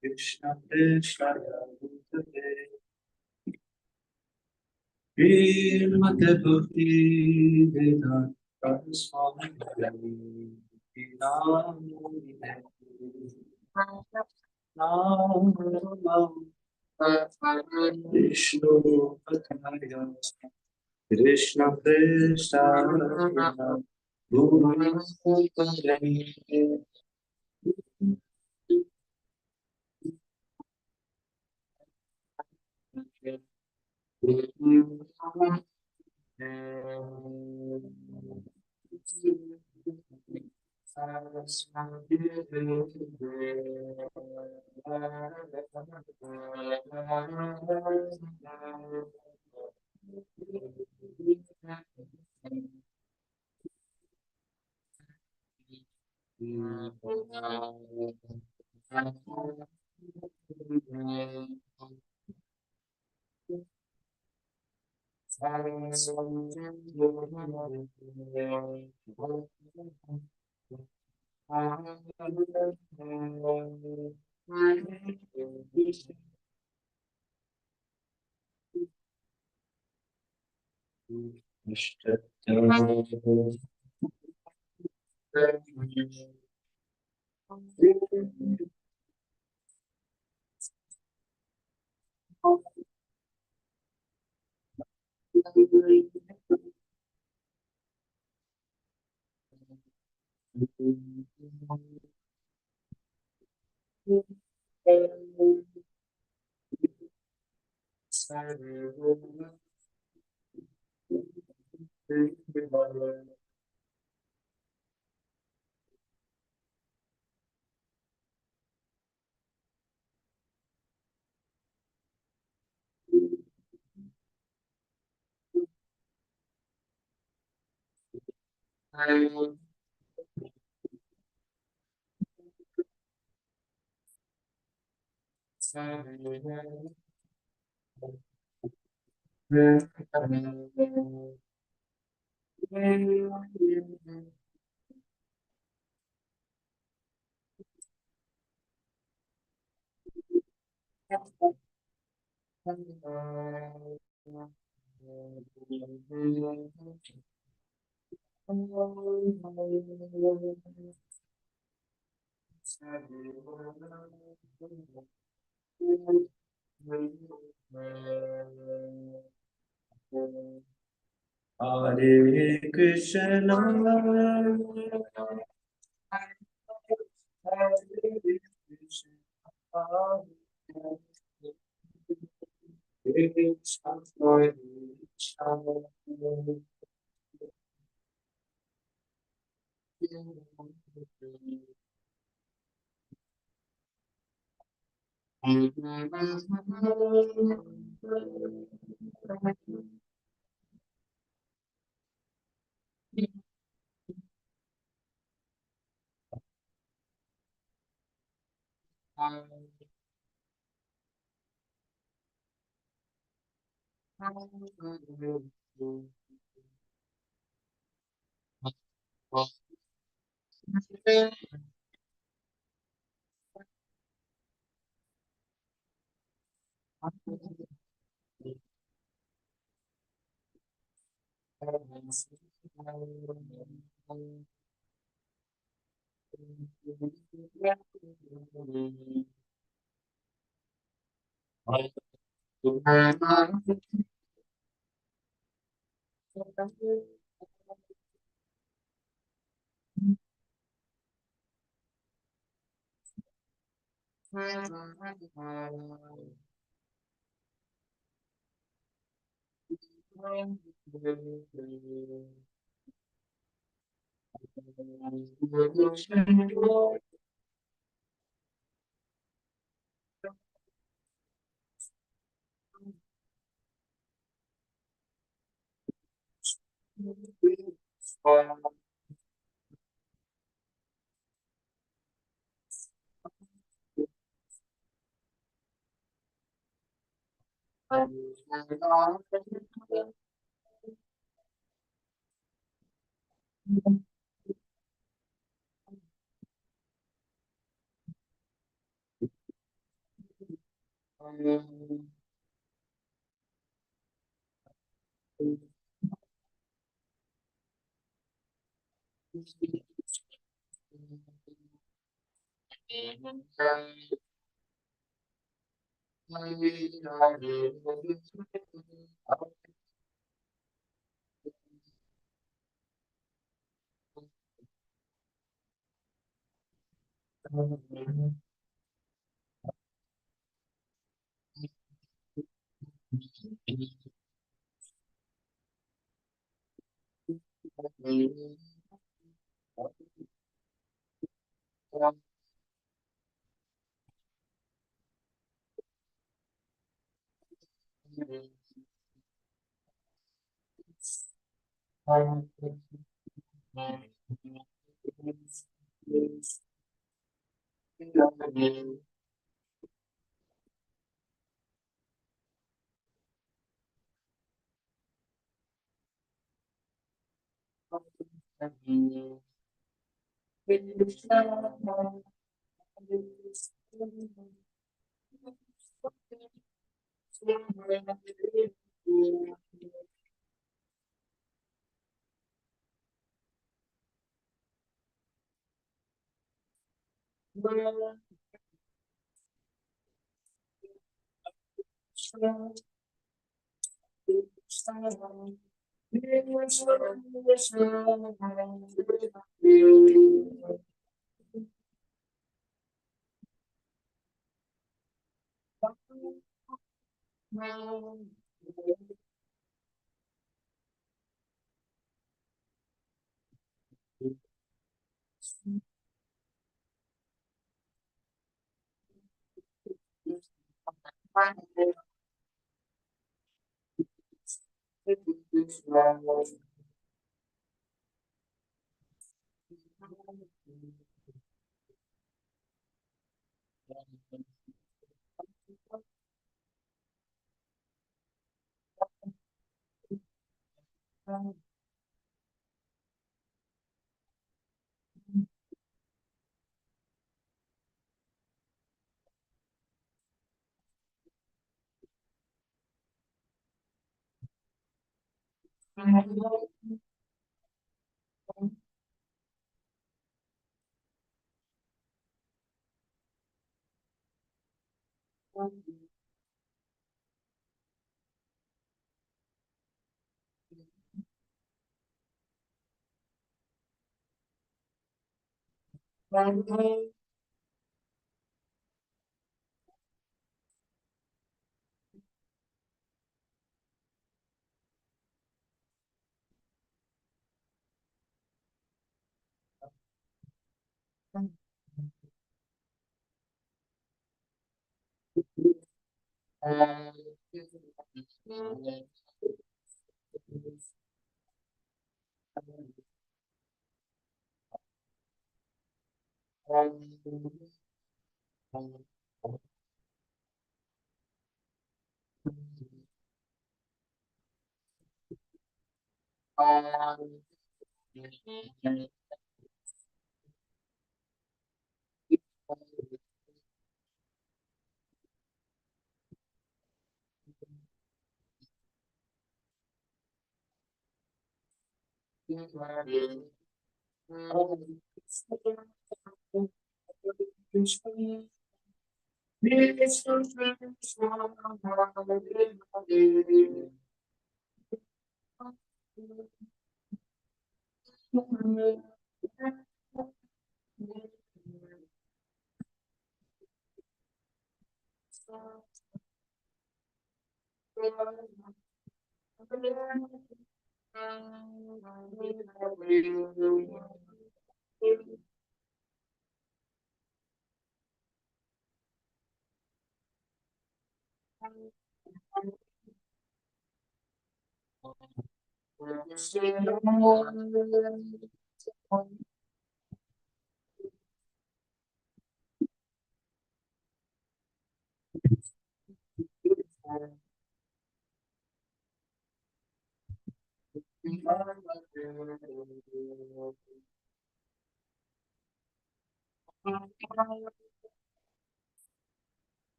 Krishna Krishna Srimate Bhakti Vedanta Swami Vishnu Pataya Krishna Krishna Guru Hare Krishna, Hare Krishna, Hare Krishna, Hare Krishna.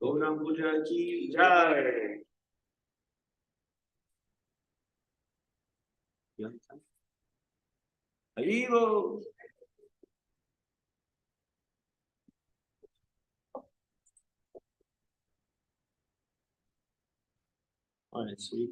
Gaurang पूजा की जय। हरि बोल। Honestly,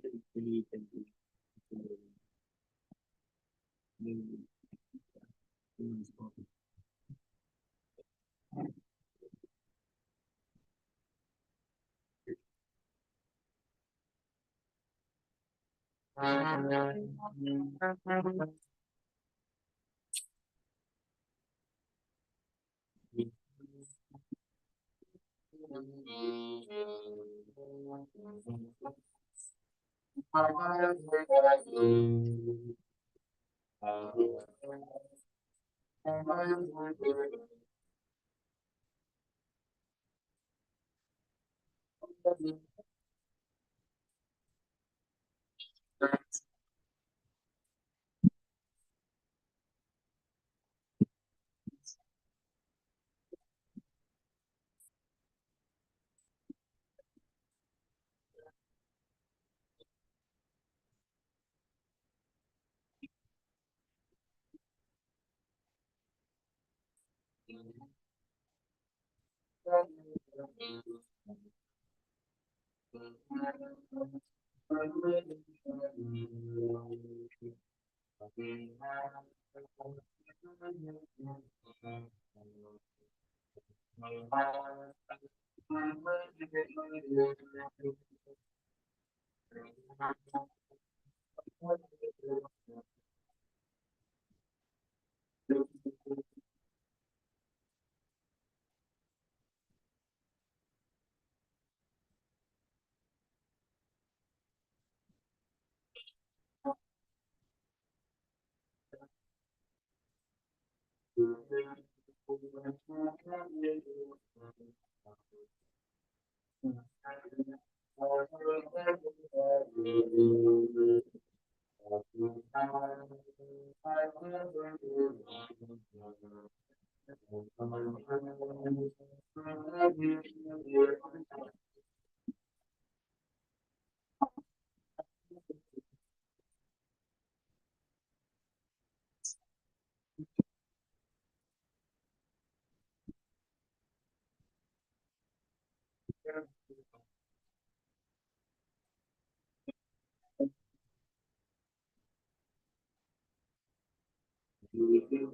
we can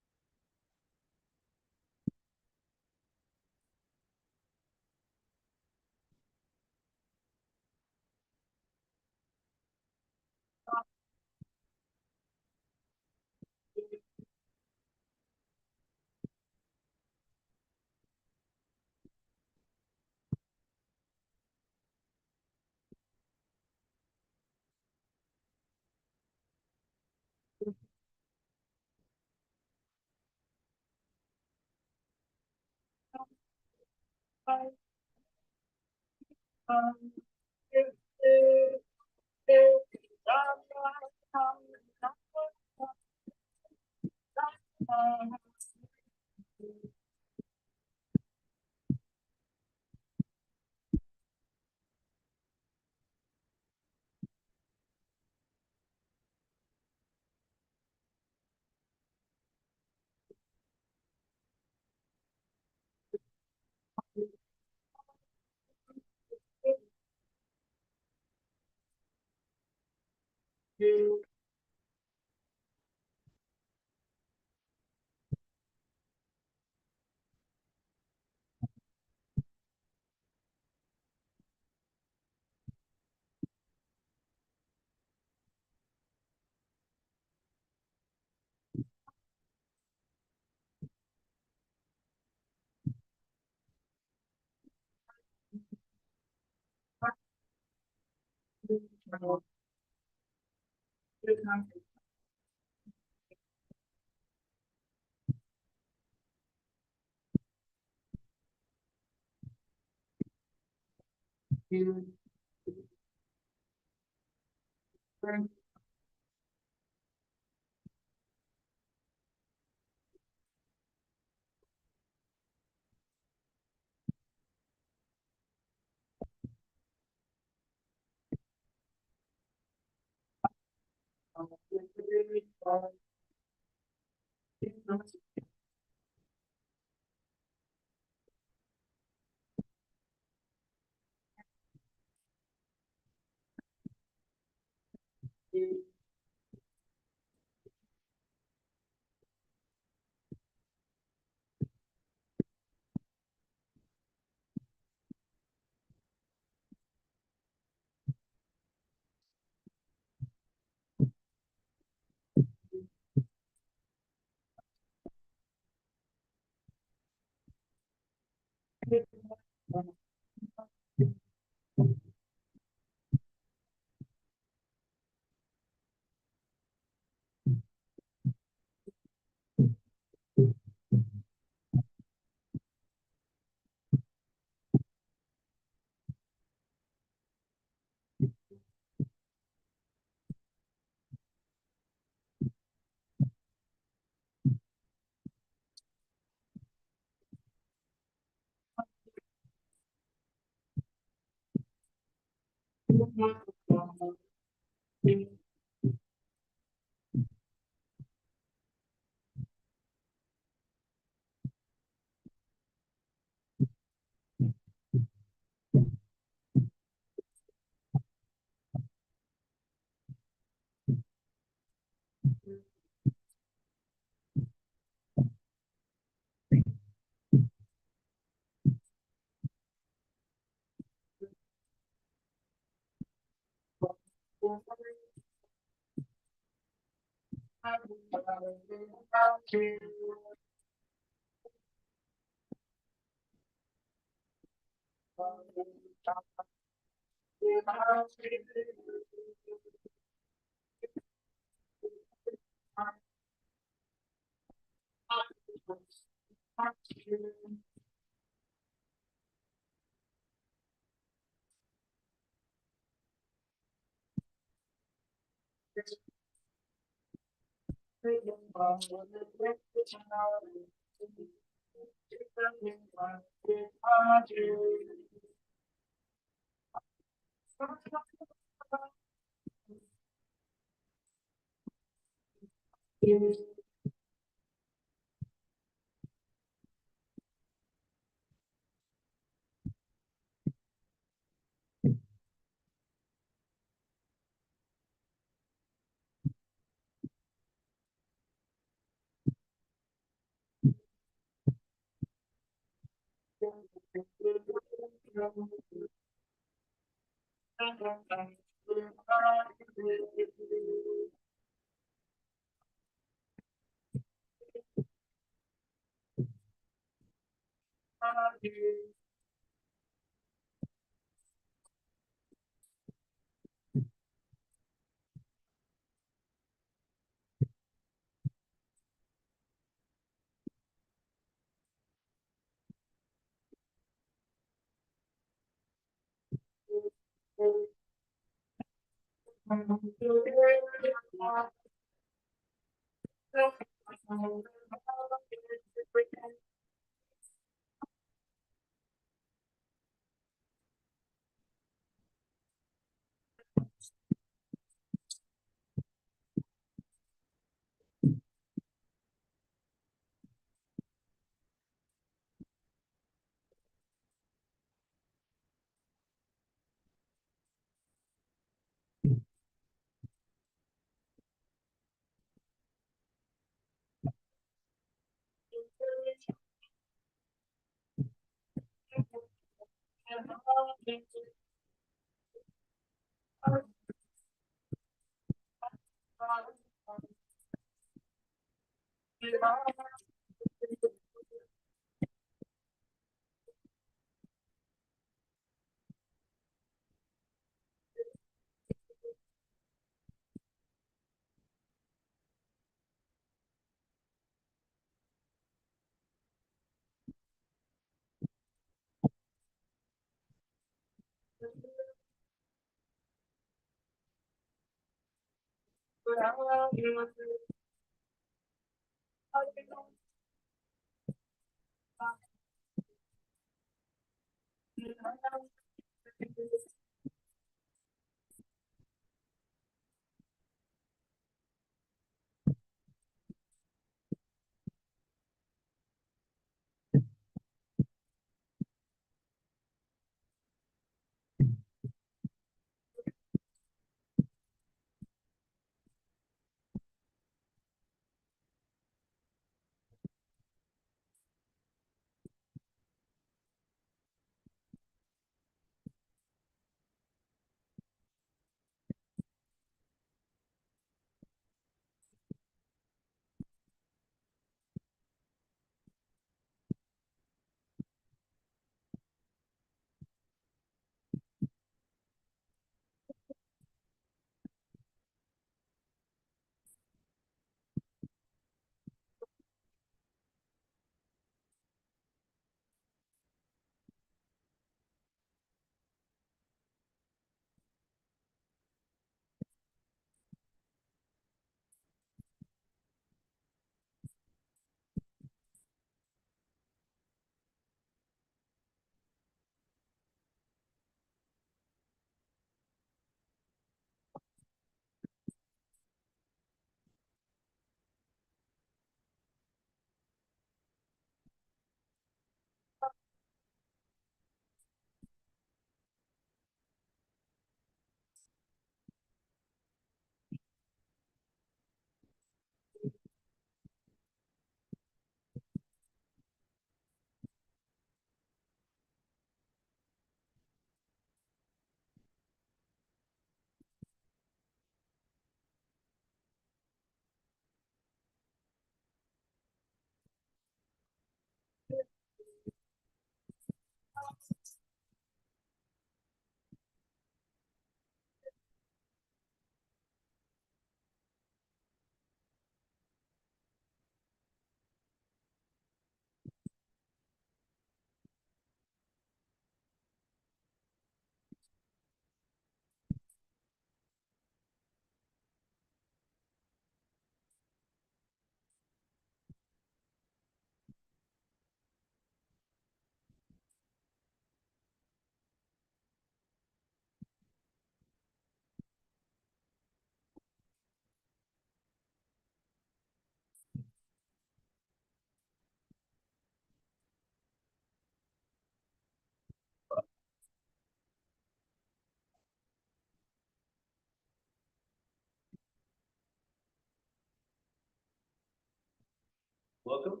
Welcome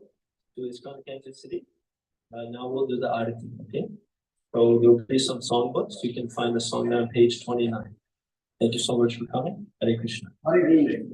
to ISKCON Kansas City. Now we'll do the arati, okay? So there'll be some songbooks. You can find the song there on page 29. Thank you so much for coming. Hare Krishna. Hare Krishna.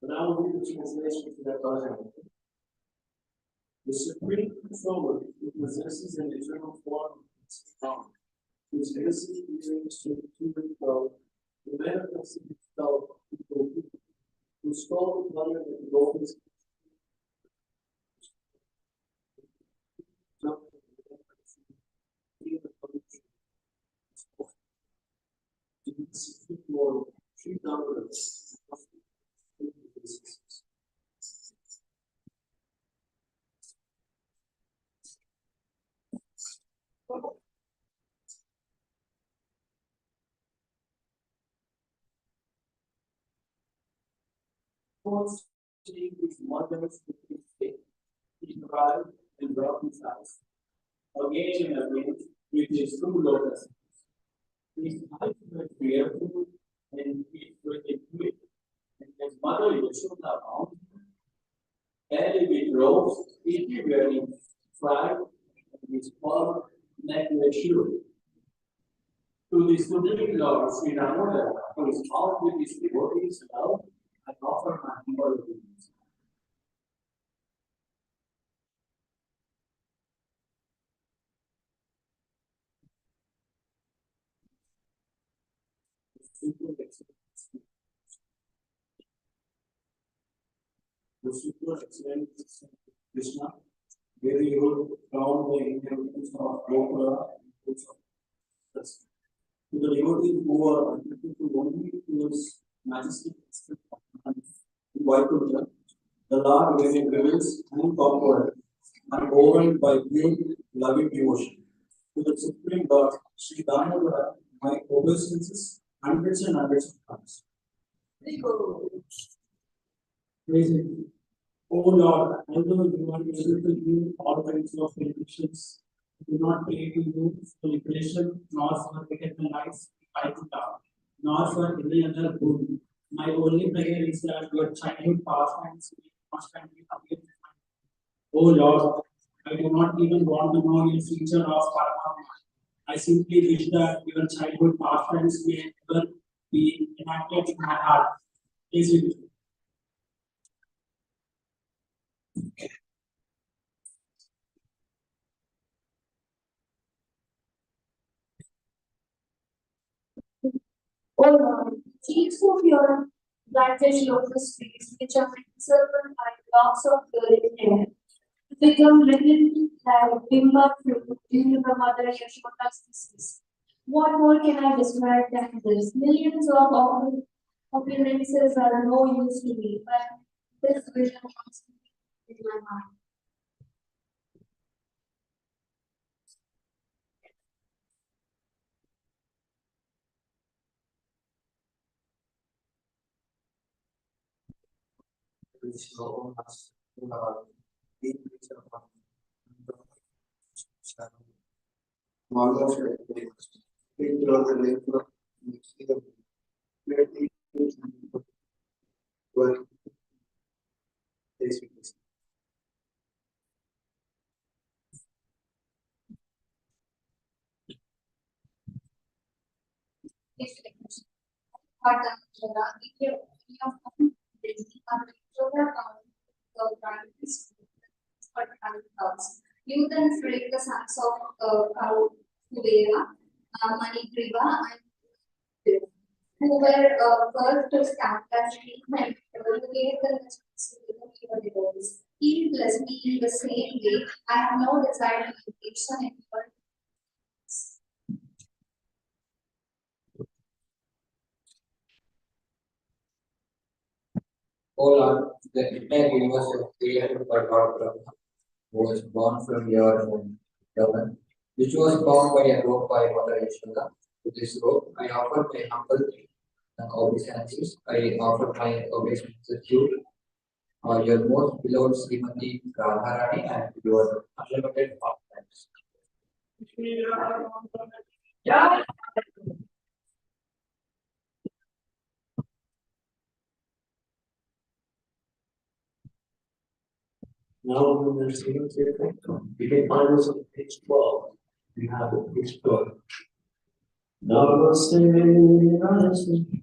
Now we the translation to that Govardhana. The supreme controller who possesses an eternal form is strong, whose innocent feelings to the human flow, who manifests himself to the people, who stole the blood of the golden Lord, treat downwards. Once he was wonders with his faith, he cried and rubbed his eyes. Again and again, with his two lotus. His eyes were fearful and he were quick. And his mother Yashoda found him, barely with robes, each wearing flag, and his palm neck were shivered. To the supreme Lord, Sri Damodara, who is out with his devotees love, I offer my humble obedience. The super excellent Krishna, very good, crown the inheritance of Gopura and fruits of justice. To the devotees who are attracted to only towards majestic and Vaikuntha, the Lord when it reveals and conquered and overwhelmed by pure loving devotion. To the Supreme God, Sri Damodara, my obeisances hundreds and hundreds of times. Praise Him. O Lord, although you are able to do all kinds of benedictions, do not pray to you for liberation, nor for eternal life, I to God, nor for any other good. My only prayer is that your childhood pastimes will constantly appear. O Lord, I do not even want to know your future of Paramatma. I simply wish that your childhood pastimes may ever be enacted in my heart. Is it? O Lord, cheeks of your brightest lotus trees, which are encircled by locks of golden hair, become written like bimba fruit during the mother Yashoda's disease. What more can I describe than this? Millions of opulences are no use to me, but this vision comes in my mind. Govardhana, India of the practice you then break the sons of Kubera, Manigriva, and who were first to stand as king and gave the responsibility for divorce. He blessed me in the same way. I have no desire to education anyone. Poland, the entire universe was created by God Brahma, who was born from your heaven, which was bound by a rope by Mother Yashoda. To this rope, I offer my humble obeisances. I offer my obeisances to you, your most beloved Srimati Radharani, and your unlimited partners. Now, when there's students here, you can find this on page 12. You have it, page 12. Namaste, Namaste.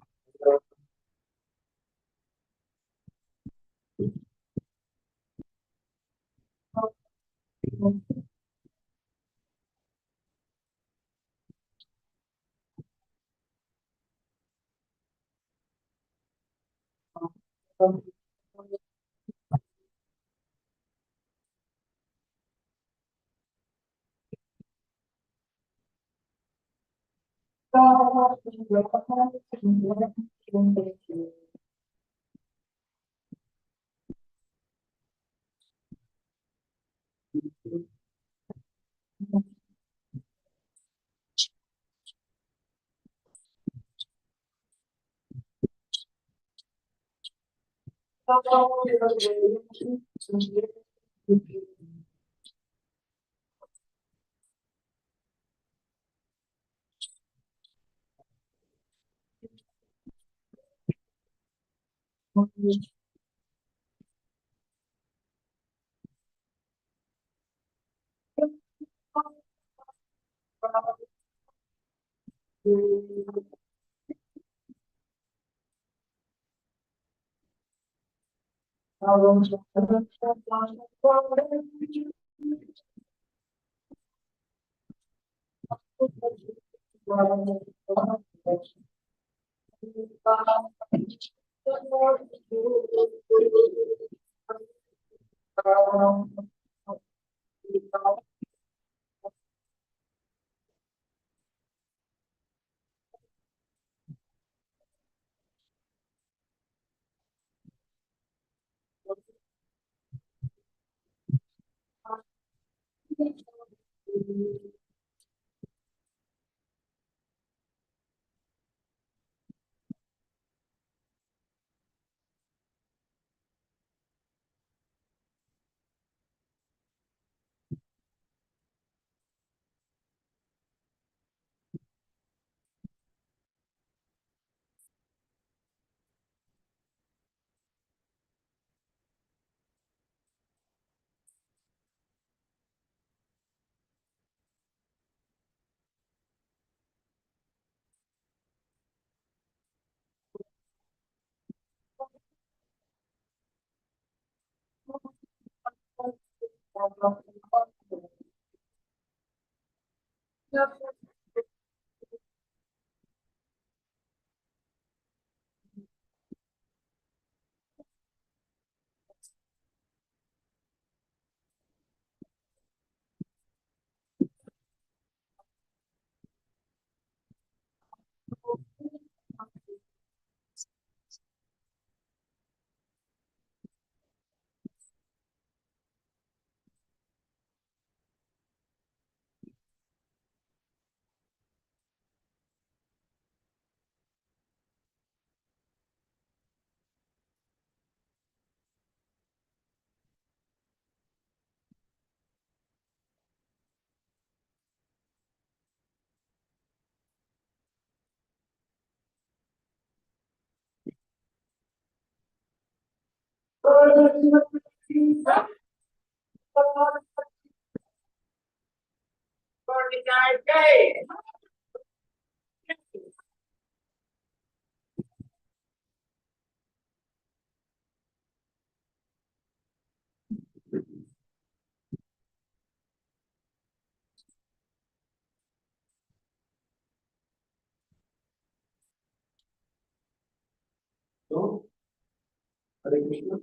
Hare Krishna.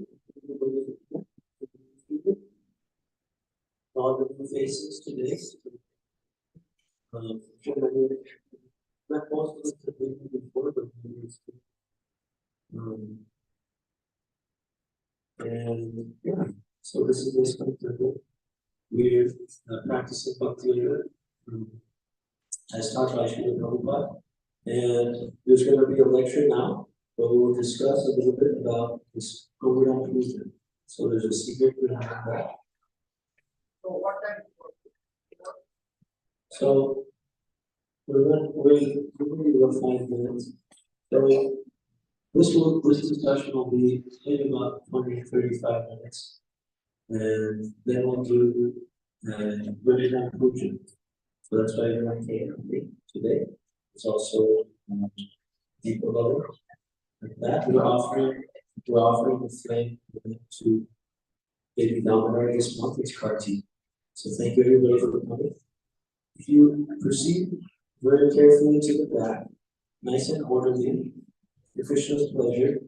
All the new faces today. Not most of us have been here before, but and yeah, so this is basically we're practicing Bhakti Yoga as taught by Srila Prabhupada. And there's going to be a lecture now where we'll discuss a little bit about this Govardhana Puja. So there's a secret behind that. So what time? So we're going to 5 minutes. So this discussion will be in about 20-35 minutes. And then we'll do Govardhana Puja. So that's why everyone came today. It's also deeper level. Like that, we're offering the flame to Baby Dominar this month. It's Karti. So thank you everybody for coming. If you proceed very carefully to the back, nice and orderly, for Krishna's pleasure,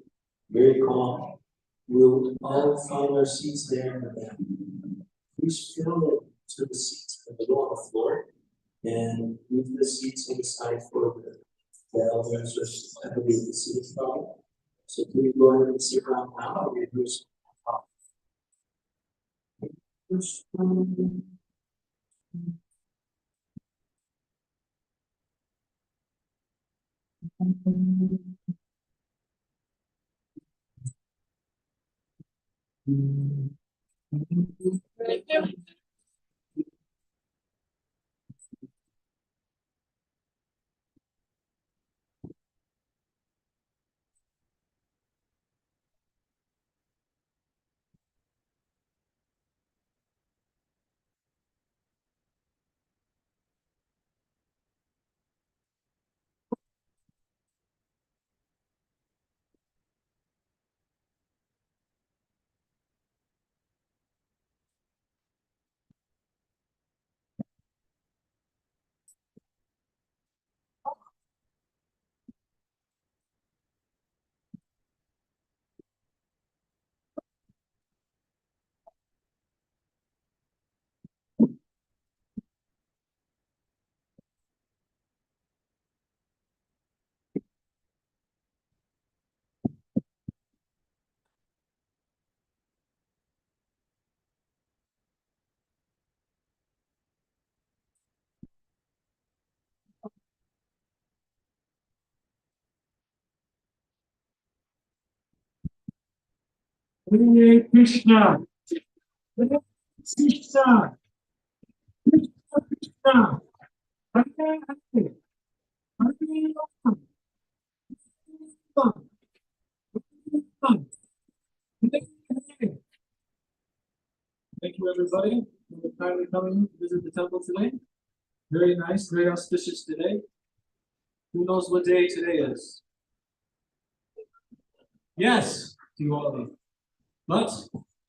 very calm. We'll all find our seats there in the back. Please fill it to the seats and go on the floor, and leave the seats on the side for the elders or somebody with the seats problem. So please go ahead and sit down now. We're going to Hare Krishna, Hare Krishna, Krishna, Hare Hare, Hare Ram, Ram, Ram, Hare Hare. Thank you, everybody, for kindly coming to visit the temple today. Very nice, very auspicious today. Who knows what day today is? Yes, Diwali. But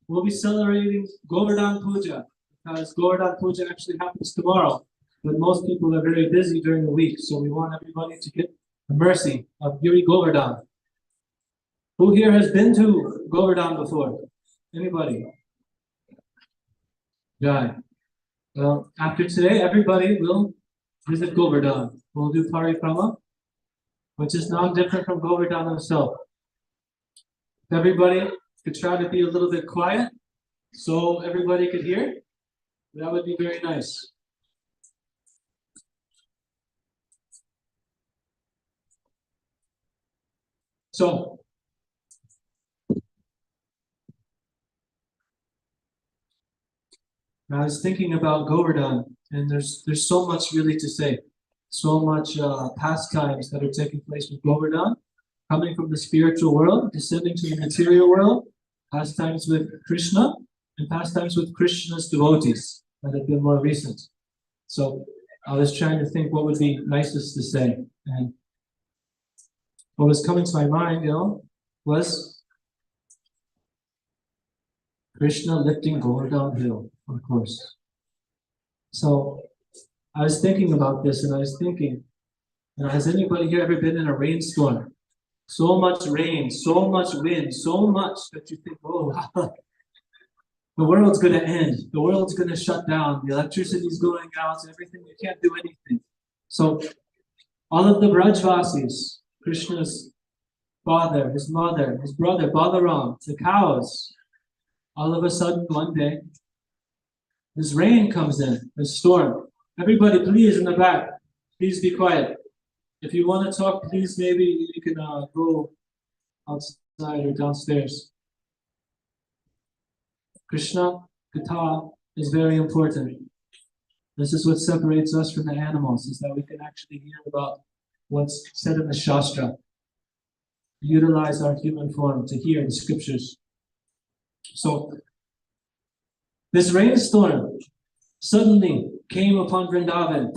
we'll be celebrating Govardhana Puja because Govardhana Puja actually happens tomorrow. But most people are very busy during the week, so we want everybody to get the mercy of Giri Govardhana. Who here has been to Govardhana before? Anybody? Jai. Well, after today, everybody will visit Govardhana. We'll do parikrama, which is not different from Govardhana himself. Everybody could try to be a little bit quiet so everybody could hear. That would be very nice. So, I was thinking about Govardhana, and there's so much really to say. So much pastimes that are taking place with Govardhana, coming from the spiritual world, descending to the material world, pastimes with Krishna, and pastimes with Krishna's devotees that have been more recent. So I was trying to think what would be nicest to say. And what was coming to my mind, was Krishna lifting Govardhana hill, of course. So I was thinking about this, and I was thinking, has anybody here ever been in a rainstorm? So much rain, so much wind, so much that you think, oh, the world's going to end. The world's going to shut down. The electricity's going out. Everything. You can't do anything. So all of the Brajvasis, Krishna's father, his mother, his brother, Balaram, the cows, all of a sudden one day, this rain comes in, this storm. Everybody, please, in the back, please be quiet. If you want to talk, please, maybe you can go outside or downstairs. Krishna Katha is very important. This is what separates us from the animals, is that we can actually hear about what's said in the Shastra. Utilize our human form to hear the scriptures. So, this rainstorm suddenly came upon Vrindavan.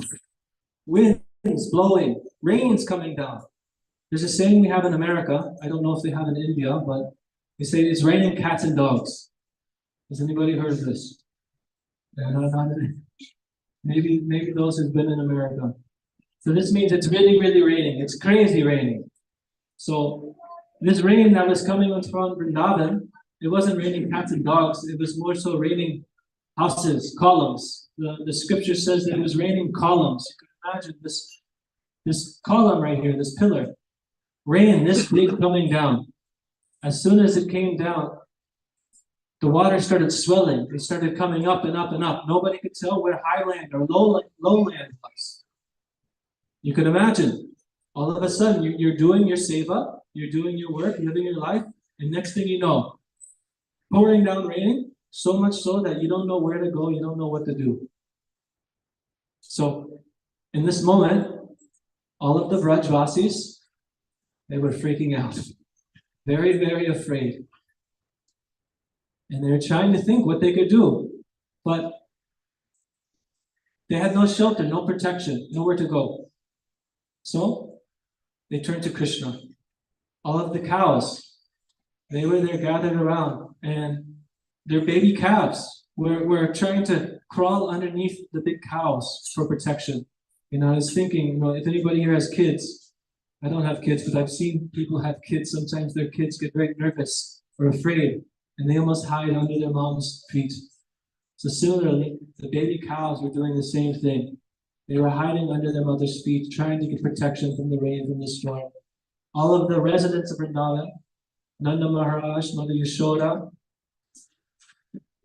Winds blowing, rain's coming down. There's a saying we have in America, I don't know if they have in India, but they say it's raining cats and dogs. Has anybody heard of this? Maybe those who've been in America. So this means it's really, really raining. It's crazy raining. So this rain that was coming from Vrindavan, it wasn't raining cats and dogs. It was more so raining houses, columns. The scripture says that it was raining columns. You can imagine this column right here, this pillar. Rain this big coming down. As soon as it came down, the water started swelling. It started coming up and up and up. Nobody could tell where highland or lowland was. You can imagine, all of a sudden, you're doing your seva, you're doing your work, living your life, and next thing you know, pouring down rain, so much so that you don't know where to go, you don't know what to do. So, in this moment, all of the Brajvasis, they were freaking out. Very, very afraid. And they were trying to think what they could do. But they had no shelter, no protection, nowhere to go. So they turned to Krishna. All of the cows, they were there gathered around, and their baby calves were trying to crawl underneath the big cows for protection. I was thinking, if anybody here has kids, I don't have kids, but I've seen people have kids. Sometimes their kids get very nervous or afraid, and they almost hide under their mom's feet. So similarly, the baby cows were doing the same thing. They were hiding under their mother's feet, trying to get protection from the rain, from the storm. All of the residents of Vrindavan, Nanda Maharaj, Mother Yashoda,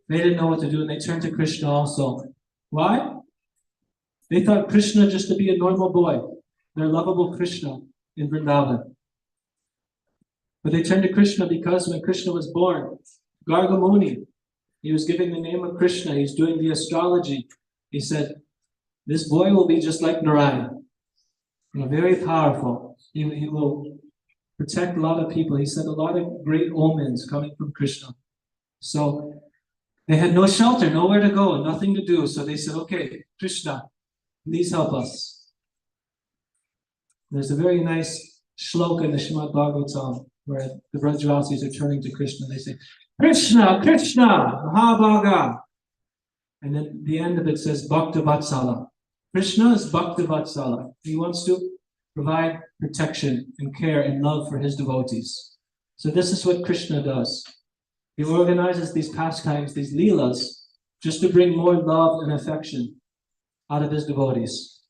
they didn't know what to do, and they turned to Krishna also. Why? They thought Krishna just to be a normal boy, their lovable Krishna in Vrindavan. But they turned to Krishna because when Krishna was born, Garga Muni, he was giving the name of Krishna, he's doing the astrology. He said, this boy will be just like Narayana. Very powerful. He will protect a lot of people. He said a lot of great omens coming from Krishna. So they had no shelter, nowhere to go, nothing to do. So they said, okay, Krishna, please help us. There's a very nice shloka in the Srimad Bhagavatam where the Brajvasis are turning to Krishna. They say, Krishna, Krishna, Mahabhaga. And then the end of it says, Bhakta Vatsala. Krishna is Bhakta Vatsala. He wants to provide protection and care and love for his devotees. So this is what Krishna does. He organizes these pastimes, these leelas, just to bring more love and affection out of his devotees.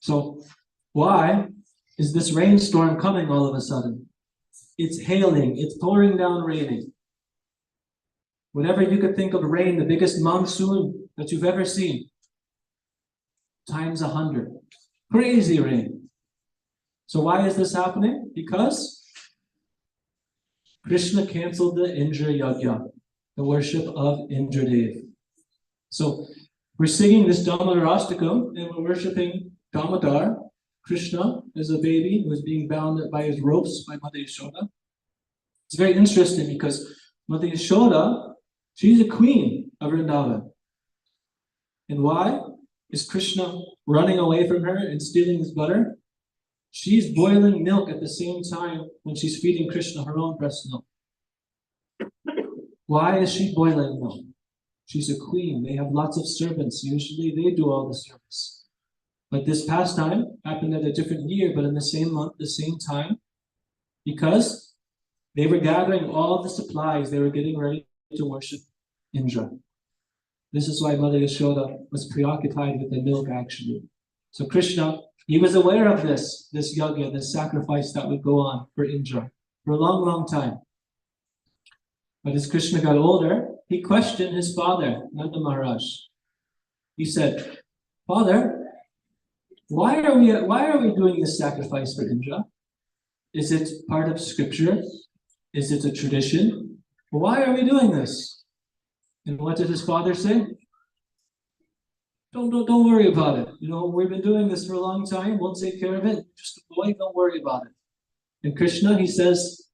So why is this rainstorm coming all of a sudden? It's hailing, it's pouring down raining. Whatever you could think of rain, the biggest monsoon that you've ever seen, times 100. Crazy rain. So why is this happening? Because Krishna canceled the Indra Yajna, the worship of Indradev. So we're singing this Damodarastakam and we're worshiping Damodar. Krishna is a baby who is being bound by his ropes by Mother Yashoda. It's very interesting because Mother Yashoda, she's a queen of Vrindavan. And why is Krishna running away from her and stealing his butter? She's boiling milk at the same time when she's feeding Krishna her own breast milk. Why is she boiling milk? She's a queen. They have lots of servants. Usually they do all the service. But this pastime happened at a different year, but in the same month, the same time, because they were gathering all the supplies. They were getting ready to worship Indra. This is why Mother Yashoda was preoccupied with the milk, actually. So Krishna, he was aware of this yajna, this sacrifice that would go on for Indra for a long, long time. But as Krishna got older, he questioned his father, Nanda Maharaj. He said, Father, why are we doing this sacrifice for Indra? Is it part of scripture? Is it a tradition? Why are we doing this? And what did his father say? Don't worry about it. We've been doing this for a long time. We'll take care of it. Just a boy, don't worry about it. And Krishna, he says,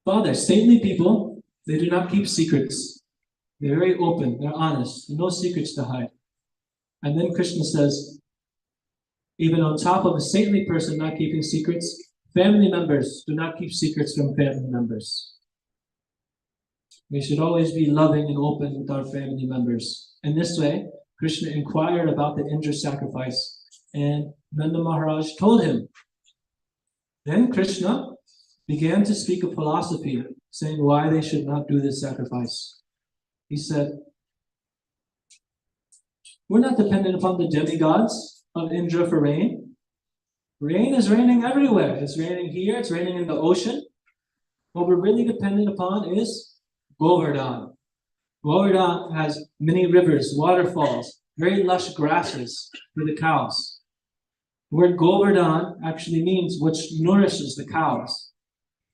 Father, saintly people, they do not keep secrets. They're very open, they're honest, no secrets to hide. And then Krishna says, even on top of a saintly person not keeping secrets, family members do not keep secrets from family members. We should always be loving and open with our family members. In this way, Krishna inquired about the Indra sacrifice, and Nanda Maharaj told him. Then Krishna began to speak of philosophy, saying why they should not do this sacrifice. He said, we're not dependent upon the demigods of Indra for rain. Rain is raining everywhere. It's raining here, it's raining in the ocean. What we're really dependent upon is Govardhana. Govardhana has many rivers, waterfalls, very lush grasses for the cows. The word Govardhana actually means which nourishes the cows.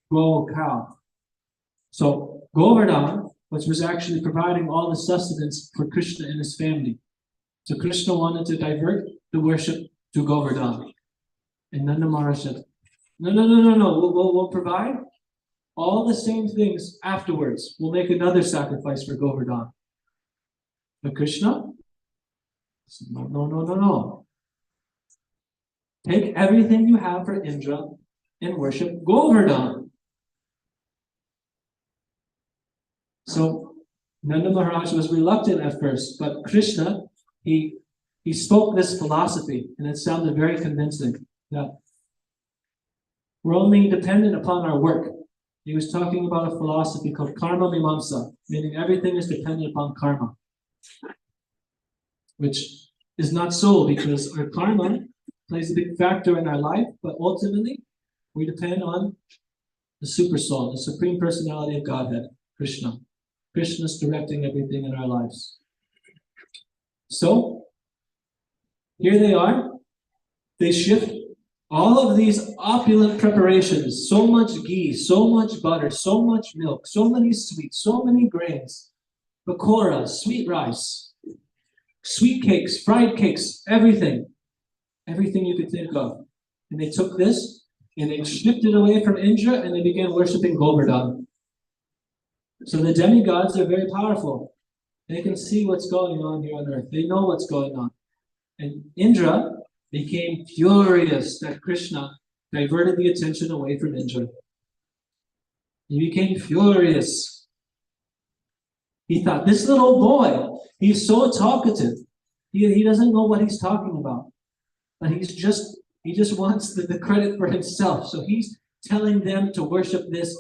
Go cow. So Govardhana, which was actually providing all the sustenance for Krishna and his family. So Krishna wanted to divert the worship to Govardhana. And Nanda Maharaj said, no, we'll provide all the same things afterwards. We'll make another sacrifice for Govardhana. But Krishna said, no. Take everything you have for Indra and worship Govardhana. So Nanda Maharaj was reluctant at first, but Krishna, he spoke this philosophy, and it sounded very convincing. That we're only dependent upon our work. He was talking about a philosophy called karma mimamsa, meaning everything is dependent upon karma, which is not so, because our karma plays a big factor in our life, but ultimately we depend on the super soul, the supreme personality of Godhead, Krishna. Krishna's directing everything in our lives. So here they are. They shift all of these opulent preparations, so much ghee, so much butter, so much milk, so many sweets, so many grains, pakora, sweet rice, sweet cakes, fried cakes, everything you could think of. And they took this and they shifted away from Indra and they began worshiping Govardhana. So the demigods are very powerful. They can see what's going on here on earth. They know what's going on. And Indra became furious that Krishna diverted the attention away from Indra. He became furious. He thought, this little boy, he's so talkative. He doesn't know what he's talking about. But he just wants the credit for himself. So he's telling them to worship this.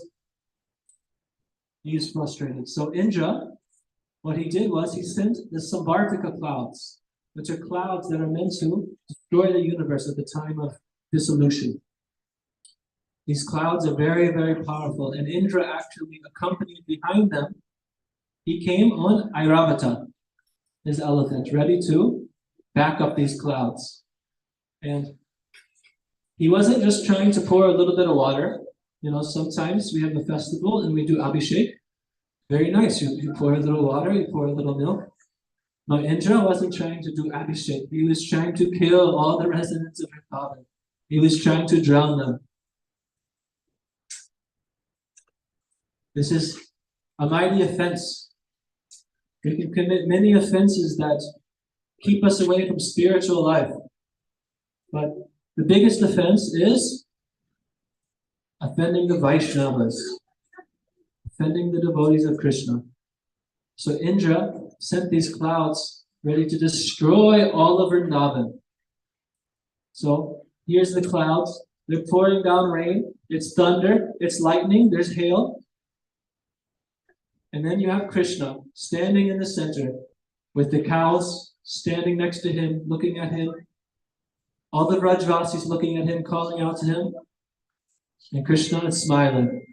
He's frustrated. So Indra, what he did was he sent the Samvartika clouds, which are clouds that are meant to destroy the universe at the time of dissolution. These clouds are very, very powerful, and Indra actually accompanied behind them. He came on Airavata, his elephant, ready to back up these clouds. And he wasn't just trying to pour a little bit of water. Sometimes we have a festival and we do abhishek. Very nice. You pour a little water, you pour a little milk. No, Indra wasn't trying to do abhishek. He was trying to kill all the residents of Vrindavan. He was trying to drown them. This is a mighty offense. We can commit many offenses that keep us away from spiritual life. But the biggest offense is offending the Vaishnavas, offending the devotees of Krishna. So Indra sent these clouds ready to destroy all of Vrindavan. So here's the clouds They're pouring down rain. It's thunder. It's lightning. There's hail. And then you have Krishna standing in the center with the cows standing next to him, looking at him. All the Vrajvasis looking at him, calling out to him. And Krishna is smiling.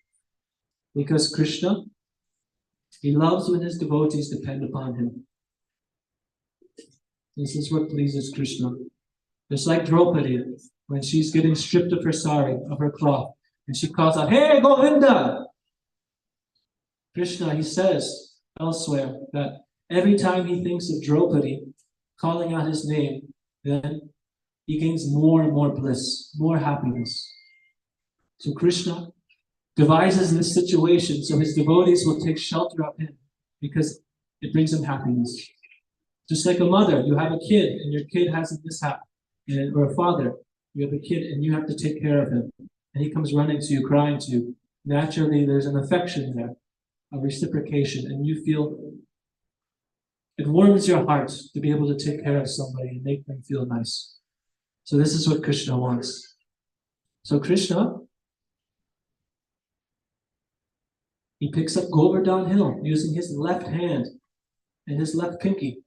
Because Krishna, he loves when his devotees depend upon him. This is what pleases Krishna. Just like Draupadi, when she's getting stripped of her sari, of her cloth, and she calls out, "Hey, Govinda!" Krishna, he says elsewhere that every time he thinks of Draupadi calling out his name, then he gains more and more bliss, more happiness. So Krishna devises this situation so his devotees will take shelter of him because it brings him happiness. Just like a mother, you have a kid and your kid has a mishap, or a father, you have a kid and you have to take care of him. And he comes running to you, crying to you. Naturally, there's an affection there, a reciprocation, and you feel, it warms your heart to be able to take care of somebody and make them feel nice. So this is what Krishna wants. So Krishna, he picks up Govardhana hill using his left hand and his left pinky.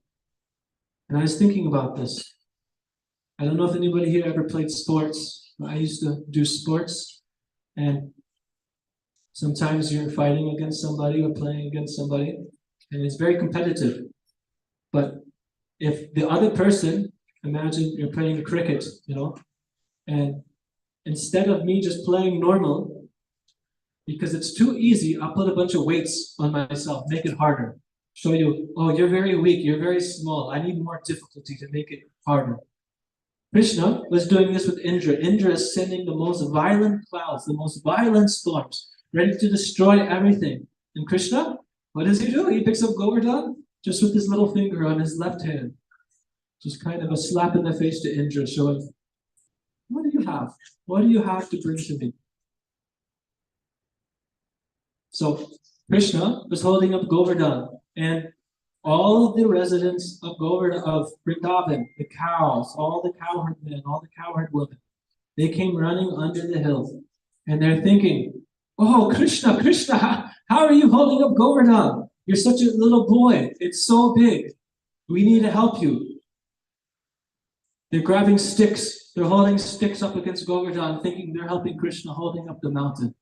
And I was thinking about this. I don't know if anybody here ever played sports. I used to do sports, and sometimes you're fighting against somebody or playing against somebody, and it's very competitive. But if the other person, imagine you're playing cricket, and instead of me just playing normal, because it's too easy, I'll put a bunch of weights on myself, make it harder. Show you, oh, you're very weak, you're very small, I need more difficulty to make it harder. Krishna was doing this with Indra. Indra is sending the most violent clouds, the most violent storms, ready to destroy everything. And Krishna, what does he do? He picks up Govardhana just with his little finger on his left hand. Just kind of a slap in the face to Indra, showing, what do you have? What do you have to bring to me? So Krishna was holding up Govardhana, and all of the residents of Vrindavan, the cows, all the cowherd men, all the cowherd women, they came running under the hill, and they're thinking, "Oh, Krishna, Krishna, how are you holding up Govardhana? You're such a little boy. It's so big. We need to help you." They're grabbing sticks. They're holding sticks up against Govardhana, thinking they're helping Krishna holding up the mountain.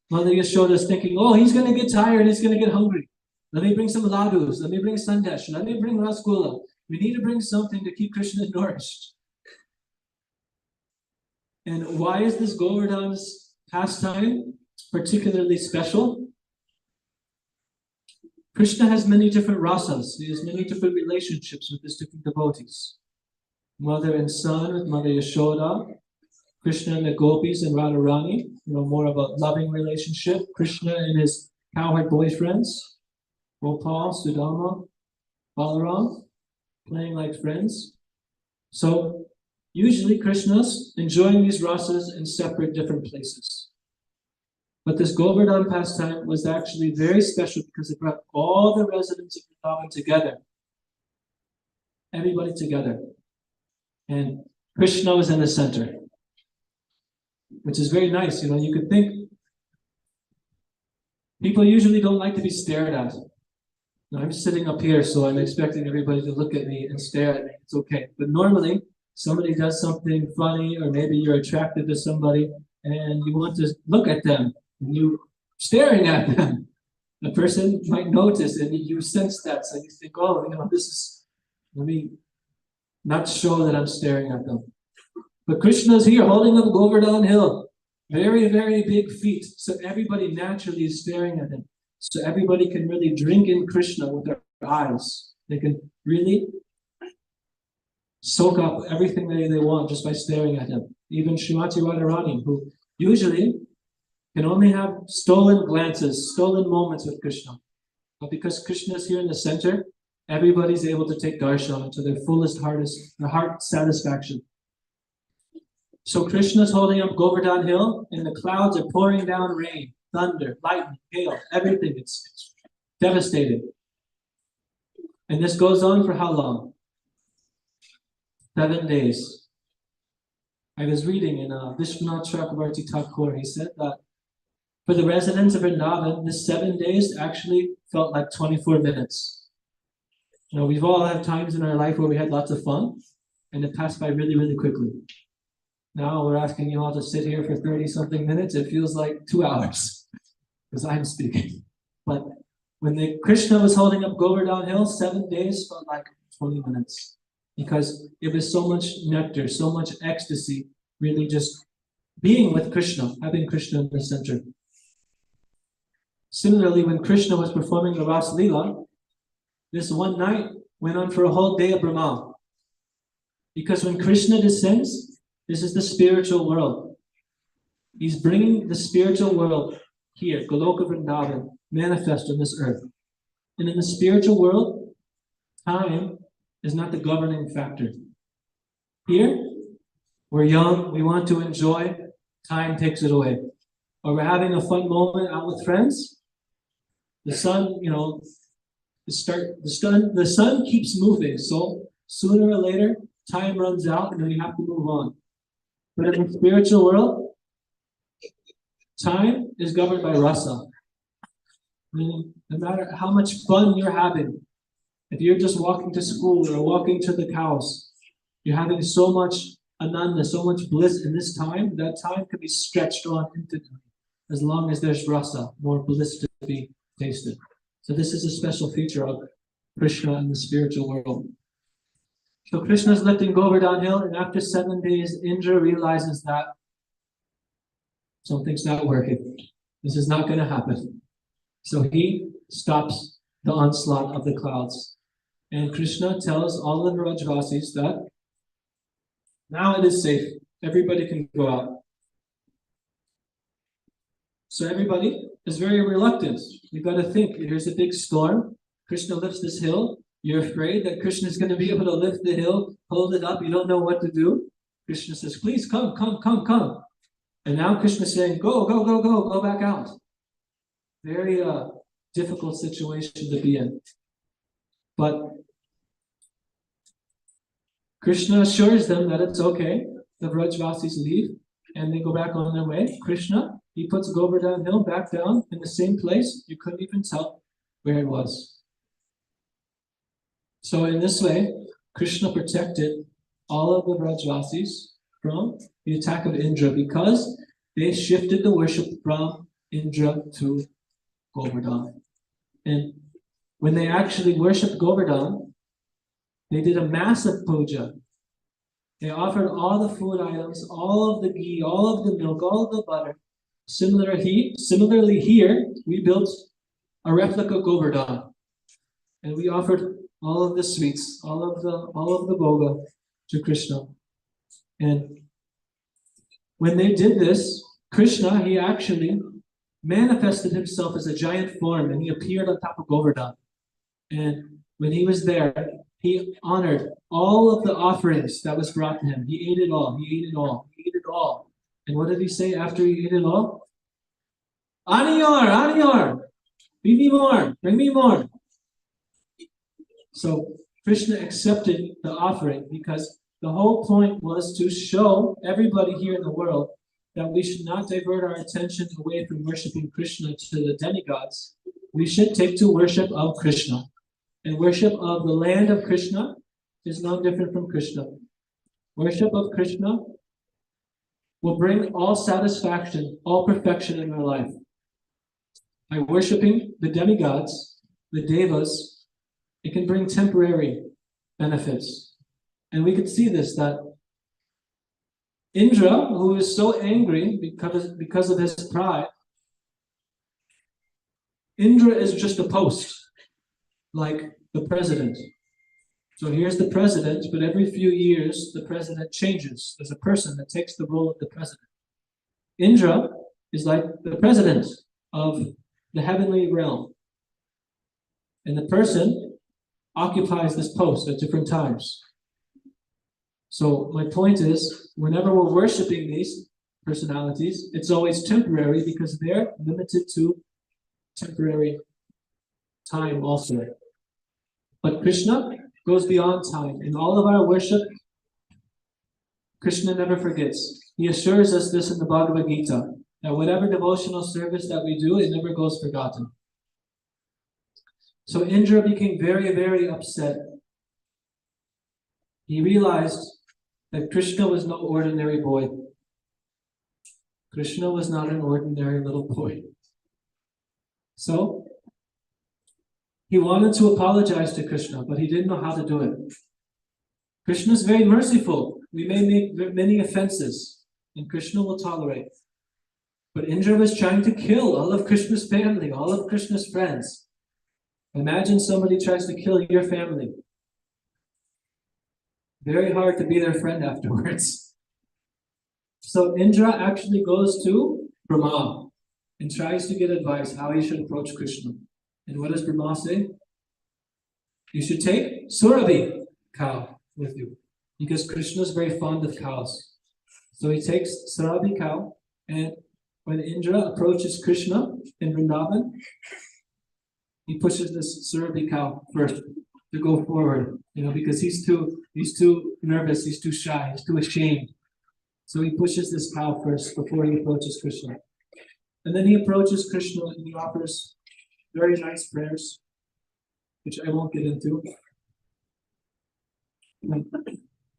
Mother Yashoda's thinking, "Oh, he's going to get tired. He's going to get hungry. Let me bring some ladus. Let me bring sandesh. Let me bring rasgulla. We need to bring something to keep Krishna nourished." And why is this Govardhana's pastime particularly special? Krishna has many different rasas. He has many different relationships with his different devotees. Mother and son with Mother Yashoda, Krishna and the gopis and Radharani, more of a loving relationship. Krishna and his cowherd boyfriends, Gopal, Sudama, Balaram, playing like friends. So usually Krishna's enjoying these rasas in separate different places. But this Govardhana pastime was actually very special because it brought all the residents of Vrindavan together. Everybody together. And Krishna was in the center, which is very nice. You could think people usually don't like to be stared at. I'm sitting up here, so I'm expecting everybody to look at me and stare at me. It's okay. But normally, somebody does something funny, or maybe you're attracted to somebody, and you want to look at them, and you're staring at them. The person might notice, and you sense that, so you think, oh, let me not show that I'm staring at them. But Krishna's here, holding up Govardhana hill. Very, very big feet, so everybody naturally is staring at him. So everybody can really drink in Krishna with their eyes. They can really soak up everything they want just by staring at him. Even Srimati Radharani, who usually can only have stolen glances, stolen moments with Krishna. But because Krishna is here in the center, everybody's able to take darshan to their fullest heart satisfaction. So Krishna's holding up Govardhana hill, and the clouds are pouring down rain, thunder, lightning, hail, everything. It's devastating. And this goes on for how long? 7 days. I was reading in Vishwanath Chakravarti Thakur, he said that for the residents of Vrindavan, the 7 days actually felt like 24 minutes. You know, we've all had times in our life where we had lots of fun, and it passed by really, really quickly. Now we're asking you all to sit here for 30-something minutes. It feels like 2 hours, because I'm speaking. But when Krishna was holding up Govardhana Hill, 7 days felt like 20 minutes. Because it was so much nectar, so much ecstasy, really just being with Krishna, having Krishna in the center. Similarly, when Krishna was performing the Ras Leela, this one night went on for a whole day of Brahma. Because when Krishna descends, this is the spiritual world. He's bringing the spiritual world here, Goloka Vrindavan, manifest on this earth. And in the spiritual world, time is not the governing factor. Here, we're young, we want to enjoy, time takes it away. Or we're having a fun moment out with friends. The sun, you know, the sun keeps moving, so sooner or later, time runs out and then we have to move on. But in the spiritual world, time is governed by rasa. Meaning, no matter how much fun you're having, if you're just walking to school or walking to the cows, you're having so much ananda, so much bliss in this time, that time can be stretched on infinitely, as long as there's rasa, more bliss to be tasted. So this is a special feature of Krishna in the spiritual world. So Krishna is lifting Govardhana Hill, and after 7 days, Indra realizes that something's not working. This is not going to happen. So he stops the onslaught of the clouds. And Krishna tells all the Vrajvasis that now it is safe. Everybody can go out. So everybody is very reluctant. You've got to think, here's a big storm. Krishna lifts this hill. You're afraid that Krishna is going to be able to lift the hill, hold it up. You don't know what to do. Krishna says, please come, come, come, come. And now Krishna is saying, go, go, go, go back out. Very difficult situation to be in. But Krishna assures them that it's okay. The Vrajvasis leave and they go back on their way. Krishna, he puts Govardhana Hill back down in the same place. You couldn't even tell where it was. So in this way, Krishna protected all of the Vrajvasis from the attack of Indra because they shifted the worship from Indra to Govardhana. And when they actually worshipped Govardhana, they did a massive puja. They offered all the food items, all of the ghee, all of the milk, all of the butter. Similarly here, we built a replica Govardhana. And we offered all of the sweets, all of the bhoga to Krishna. And when they did this, Krishna, he actually manifested himself as a giant form and he appeared on top of Govardhana. And when he was there, he honored all of the offerings that was brought to him. He ate it all, he ate it all, he ate it all. And what did he say after he ate it all? Aniyor, give me more, bring me more. So Krishna accepted the offering because the whole point was to show everybody here in the world that we should not divert our attention away from worshiping Krishna to the demigods. We should take to worship of Krishna. And worship of the land of Krishna is no different from Krishna. Worship of Krishna will bring all satisfaction, all perfection in our life. By worshiping the demigods, the devas, it can bring temporary benefits. And we could see this, that Indra, who is so angry because of his pride, Indra is just a post, like the president. So here's the president, but every few years the president changes. There's a person that takes the role of the president. Indra is like the president of the heavenly realm. And the person occupies this post at different times. So my point is, whenever we're worshiping these personalities, it's always temporary because they're limited to temporary time also. But Krishna goes beyond time. In all of our worship, Krishna never forgets. He assures us this in the Bhagavad Gita, that whatever devotional service that we do, it never goes forgotten. So Indra became very, very upset. He realized that Krishna was no ordinary boy. Krishna was not an ordinary little boy. So he wanted to apologize to Krishna, but he didn't know how to do it. Krishna is very merciful. We may make many offenses, and Krishna will tolerate. But Indra was trying to kill all of Krishna's family, all of Krishna's friends. Imagine somebody tries to kill your family. Very hard to be their friend afterwards. So Indra actually goes to Brahma and tries to get advice how he should approach Krishna. And what does Brahma say? You should take Surabhi cow with you, because Krishna is very fond of cows. So he takes Surabhi cow, and when Indra approaches Krishna in Vrindavan, he pushes this Surabhi cow first to go forward, because he's too nervous, he's too shy, he's too ashamed. So he pushes this cow first before he approaches Krishna. And then he approaches Krishna and he offers very nice prayers, which I won't get into.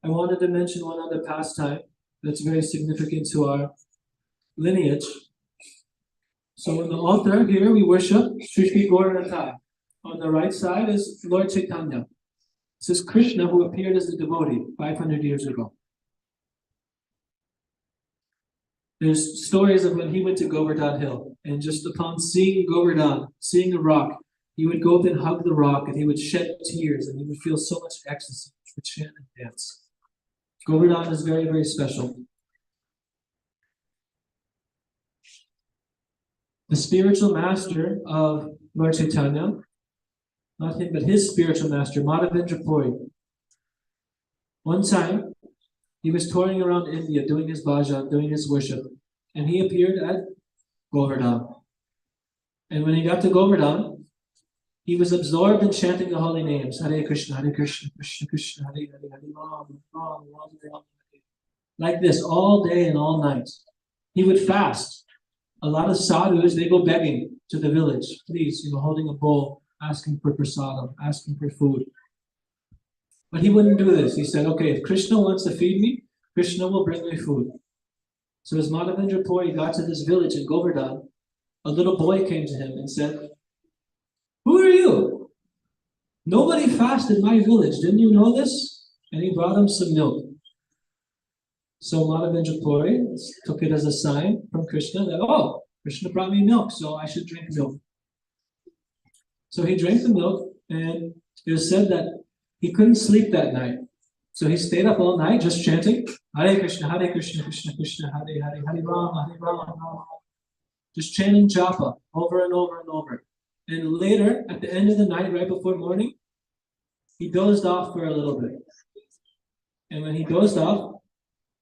I wanted to mention one other pastime that's very significant to our lineage. So on the altar here we worship Sri Govardhana. On the right side is Lord Chaitanya. This is Krishna who appeared as a devotee 500 years ago. There's stories of when he went to Govardhana Hill, and just upon seeing Govardhana, seeing a rock, he would go up and hug the rock, and he would shed tears, and he would feel so much ecstasy. He would chant and dance. Govardhana is very, very special. The spiritual master of Lord Chaitanya, not him, but his spiritual master, Madhavendra Puri. One time, he was touring around India, doing his bhajan, doing his worship, and he appeared at Govardhana. And when he got to Govardhana, he was absorbed in chanting the holy names, Hare Krishna, Krishna Krishna, Hare Hare, Hare Ram, Ram, Ram, Ram. Like this, all day and all night. He would fast. A lot of sadhus, they go begging to the village, please, holding a bowl, asking for prasadam, asking for food. But he wouldn't do this. He said, okay, if Krishna wants to feed me, Krishna will bring me food. So as Madhavendra Puri got to this village in Govardhana, a little boy came to him and said, who are you? Nobody fasted in my village. Didn't you know this? And he brought him some milk. So Madhavendra Puri took it as a sign from Krishna that, oh, Krishna brought me milk, so I should drink milk. So he drank the milk, and it was said that he couldn't sleep that night. So he stayed up all night just chanting, Hare Krishna, Krishna Krishna, Hare Hare, Hare Rama, Hare Rama. Just chanting japa over and over and over. And later, at the end of the night, right before morning, he dozed off for a little bit. And when he dozed off,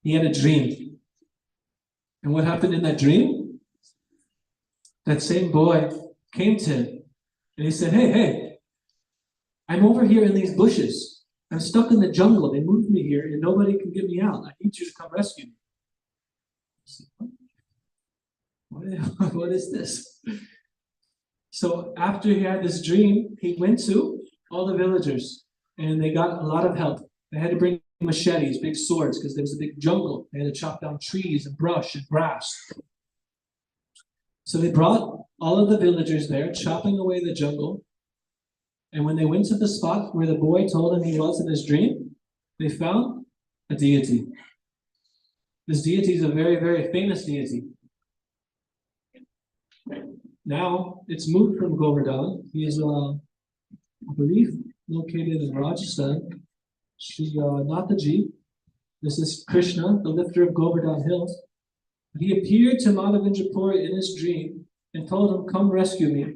he had a dream. And what happened in that dream? That same boy came to him and he said, hey, I'm over here in these bushes. I'm stuck in the jungle. They moved me here and nobody can get me out. I need you to come rescue me. What is this? So after he had this dream, he went to all the villagers and they got a lot of help. They had to bring machetes, big swords, because there was a big jungle. They had to chop down trees and brush and grass. So they brought all of the villagers there, chopping away the jungle. And when they went to the spot where the boy told him he was in his dream, they found a deity. This deity is a very, very famous deity. Now, it's moved from Govardhana. He is, I believe, located in Rajasthan. Shri Nataji. This is Krishna, the lifter of Govardhana Hills. He appeared to Madhavendra Puri in his dream and told him, come rescue me.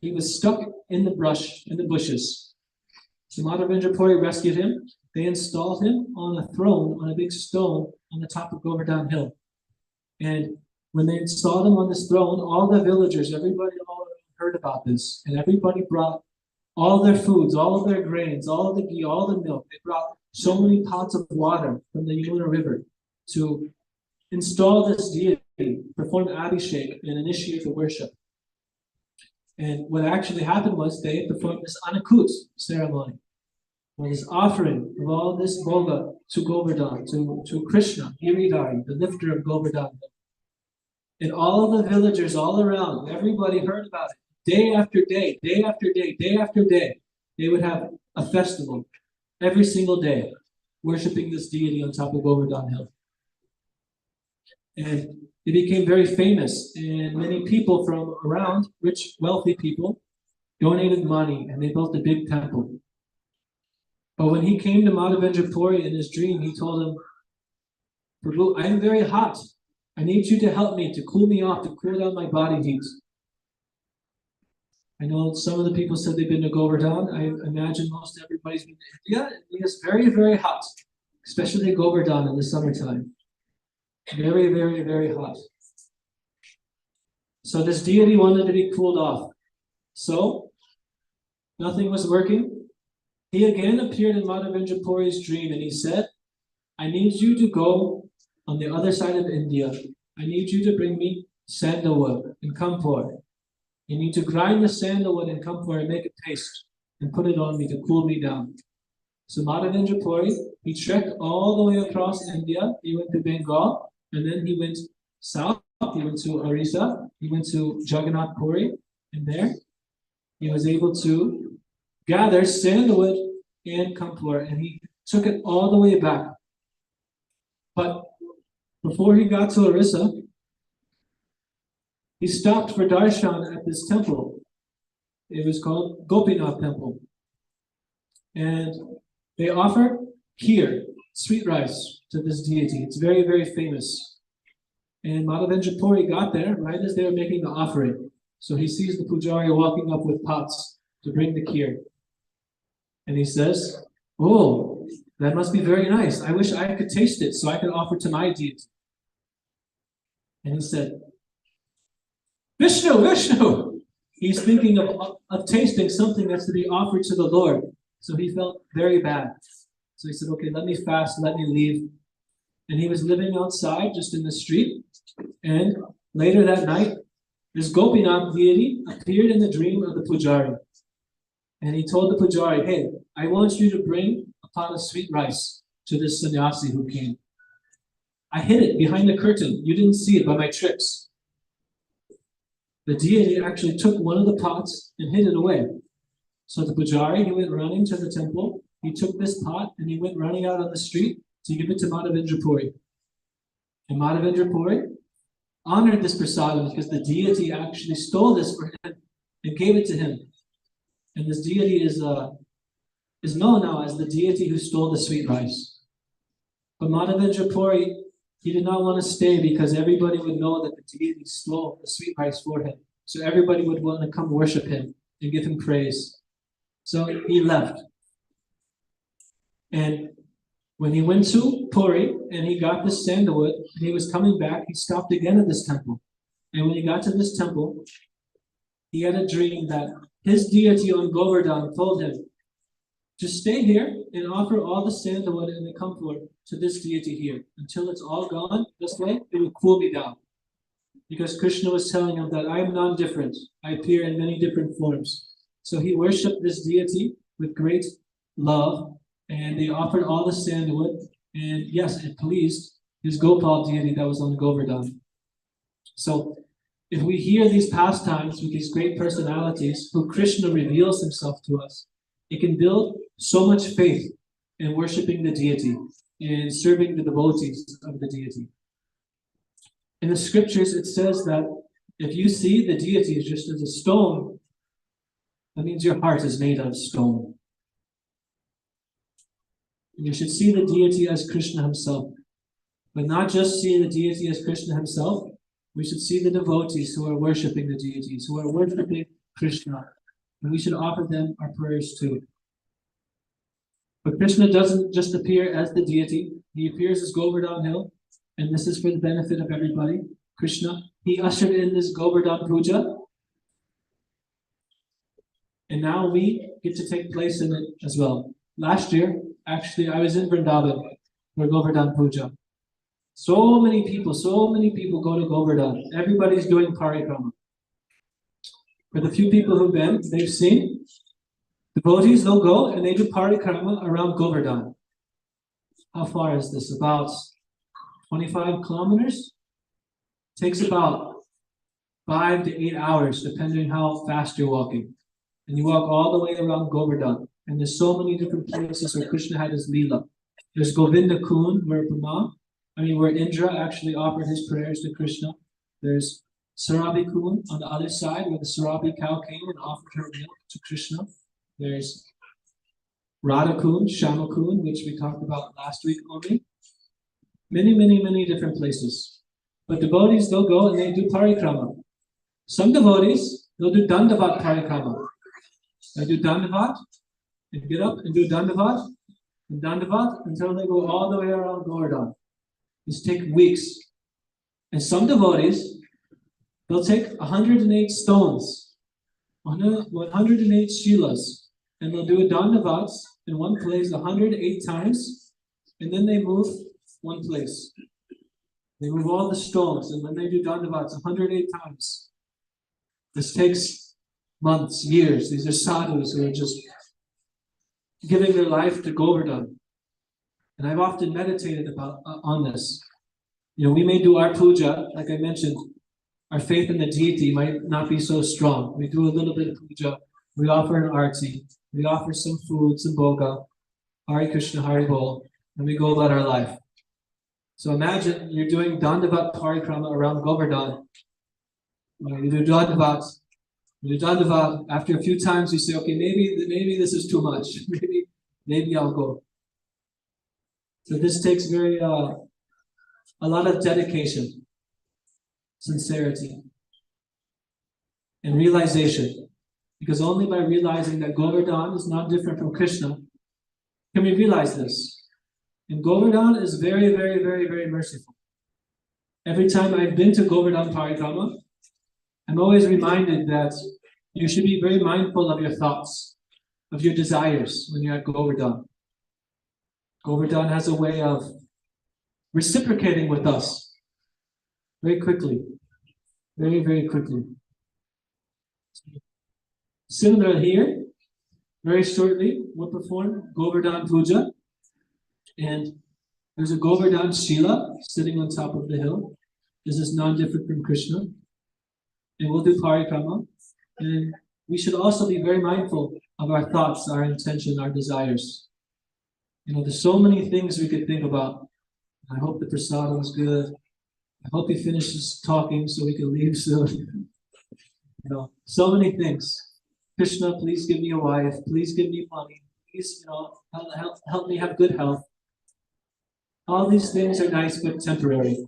He was stuck in the brush, in the bushes. So Madhavendra Puri rescued him. They installed him on a throne, on a big stone on the top of Govardhana Hill. And when they installed him on this throne, all the villagers, everybody all heard about this. And everybody brought all their foods, all of their grains, all of the ghee, all the milk. They brought so many pots of water from the Yamuna River to install this deity, perform Abhishek, and initiate the worship. And what actually happened was they performed this Anakut ceremony, or this offering of all this bhoga to Govardhan, to Krishna, Giridhari, the lifter of Govardhana. And all of the villagers all around, everybody heard about it. Day after day, day after day, day after day, they would have a festival every single day, worshiping this deity on top of Govardhan Hill. And it became very famous, and many people from around, rich, wealthy people, donated money, and they built a big temple. But when he came to Madhavendra Puri in his dream, he told him, Prabhu, I am very hot. I need you to help me, to cool me off, to cool down my body heat. I know some of the people said they've been to Govardhan. I imagine most everybody's been to India. India is very, very hot, especially Govardhan in the summertime. Very, very, very hot. So this deity wanted to be cooled off. So nothing was working. He again appeared in Madhavendra Puri's dream and he said, I need you to go on the other side of India. I need you to bring me sandalwood and camphor. You need to grind the sandalwood and camphor and make a paste and put it on me to cool me down. So Madhavendra Puri, he trekked all the way across India. He went to Bengal and then he went south. He went to Orissa. He went to Jagannath Puri, and there he was able to gather sandalwood and camphor, and he took it all the way back. But before he got to Orissa, he stopped for darshan at this temple. It was called Gopinath Temple. And they offered kheer, sweet rice, to this deity. It's very, very famous. And Madhavendra Puri got there right as they were making the offering. So he sees the pujari walking up with pots to bring the kheer. And he says, oh, that must be very nice. I wish I could taste it so I could offer to my deity. And he said, Vishnu, Vishnu! He's thinking of tasting something that's to be offered to the Lord. So he felt very bad. So he said, okay, let me fast, let me leave. And he was living outside, just in the street. And later that night, this Gopinath deity appeared in the dream of the pujari. And he told the pujari, hey, I want you to bring a pot of sweet rice to this sannyasi who came. I hid it behind the curtain. You didn't see it by my tricks. The deity actually took one of the pots and hid it away. So the pujari, he went running to the temple. He took this pot and he went running out on the street to give it to Madhavendra Puri. And Madhavendra Puri honored this prasadam because the deity actually stole this for him and gave it to him. And this deity is known now as the deity who stole the sweet rice. But Madhavendra Puri, he did not want to stay because everybody would know that the deity stole the sweet rice for him. So everybody would want to come worship him and give him praise. So he left. And when he went to Puri and he got this sandalwood and he was coming back, he stopped again at this temple. And when he got to this temple, he had a dream that his deity on Govardhan told him to stay here and offer all the sandalwood and the camphor to this deity here. Until it's all gone, this way, it will cool me down. Because Krishna was telling him that I am non-different. I appear in many different forms. So he worshipped this deity with great love, and they offered all the sandalwood, and yes, it pleased his Gopal deity that was on Govardhan. So if we hear these pastimes with these great personalities who Krishna reveals himself to us, it can build so much faith in worshiping the deity and serving the devotees of the deity. In the scriptures, it says that if you see the deity just as a stone, that means your heart is made of stone. And you should see the deity as Krishna himself. But not just see the deity as Krishna himself, we should see the devotees who are worshipping the deities, who are worshipping Krishna. And we should offer them our prayers too. But Krishna doesn't just appear as the deity, he appears as Govardhan Hill, and this is for the benefit of everybody. Krishna, he ushered in this Govardhan Puja, and now we get to take place in it as well. Last year, Actually, I was in Vrindavan for Govardhan Puja. So many people go to Govardhan. Everybody's doing parikrama. For the few people who've been, they've seen, devotees, they'll go and they do parikrama around Govardhan. How far is this? About 25 kilometers? Takes about 5 to 8 hours, depending how fast you're walking. And you walk all the way around Govardhan. And there's so many different places where Krishna had his Leela. There's Govinda Kund, where Indra actually offered his prayers to Krishna. There's Sarabi Kund on the other side, where the Sarabi cow came and offered her milk to Krishna. There's Radha Kund, Shama Kund, which we talked about last week only. Many different places. But devotees, they'll go and they do parikrama. Some devotees, they'll do dandavat parikrama. They do dandavat, and get up and do dandavat, and dandavat until they go all the way around Govardhan. This takes weeks. And some devotees, they'll take 108 stones, 108 shilas, and they'll do a dandavat in one place 108 times, and then they move one place. They move all the stones, and when they do dandavats 108 times, this takes months, years. These are sadhus who are just giving their life to Govardhan. And I've often meditated on this. We may do our puja, like I mentioned, our faith in the deity might not be so strong. We do a little bit of puja, we offer an arti, we offer some food, some bhoga, Hare Krishna, Hare Bol, and we go about our life. So imagine you're doing dandavat parikrama around Govardhan. You do dandavat. After a few times, you say, okay, maybe this is too much. Maybe I'll go. So this takes a lot of dedication, sincerity, and realization. Because only by realizing that Govardhan is not different from Krishna can we realize this. And Govardhan is very merciful. Every time I've been to Govardhan parikrama, I'm always reminded that you should be very mindful of your thoughts, of your desires when you're at Govardhan. Govardhan has a way of reciprocating with us very quickly, very quickly. Similar here, very shortly, we'll perform Govardhan Puja. And there's a Govardhan Shila sitting on top of the hill. This is non-different from Krishna. And we'll do parikrama. And we should also be very mindful of our thoughts, our intention, our desires. There's so many things we could think about. I hope the prasadam is good. I hope he finishes talking so we can leave soon. So many things. Krishna, please give me a wife. Please give me money. Please, help me have good health. All these things are nice but temporary.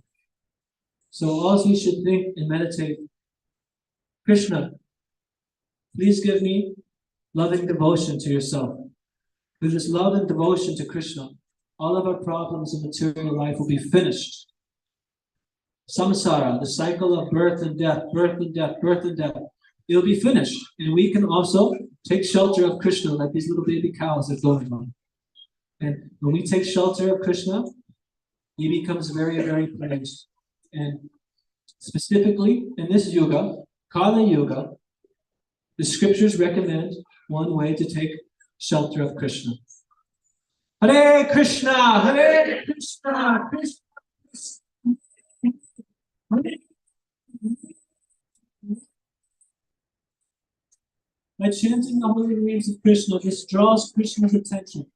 So all we should think and meditate, Krishna, please give me loving devotion to yourself. Through this love and devotion to Krishna, all of our problems in material life will be finished. Samsara, the cycle of birth and death, it'll be finished. And we can also take shelter of Krishna like these little baby cows that go on. And when we take shelter of Krishna, he becomes very praised. And specifically in this yuga, Kali Yuga, the scriptures recommend one way to take shelter of Krishna. Hare Krishna, Hare Krishna, Krishna. By chanting the holy names of Krishna, this draws Krishna's attention.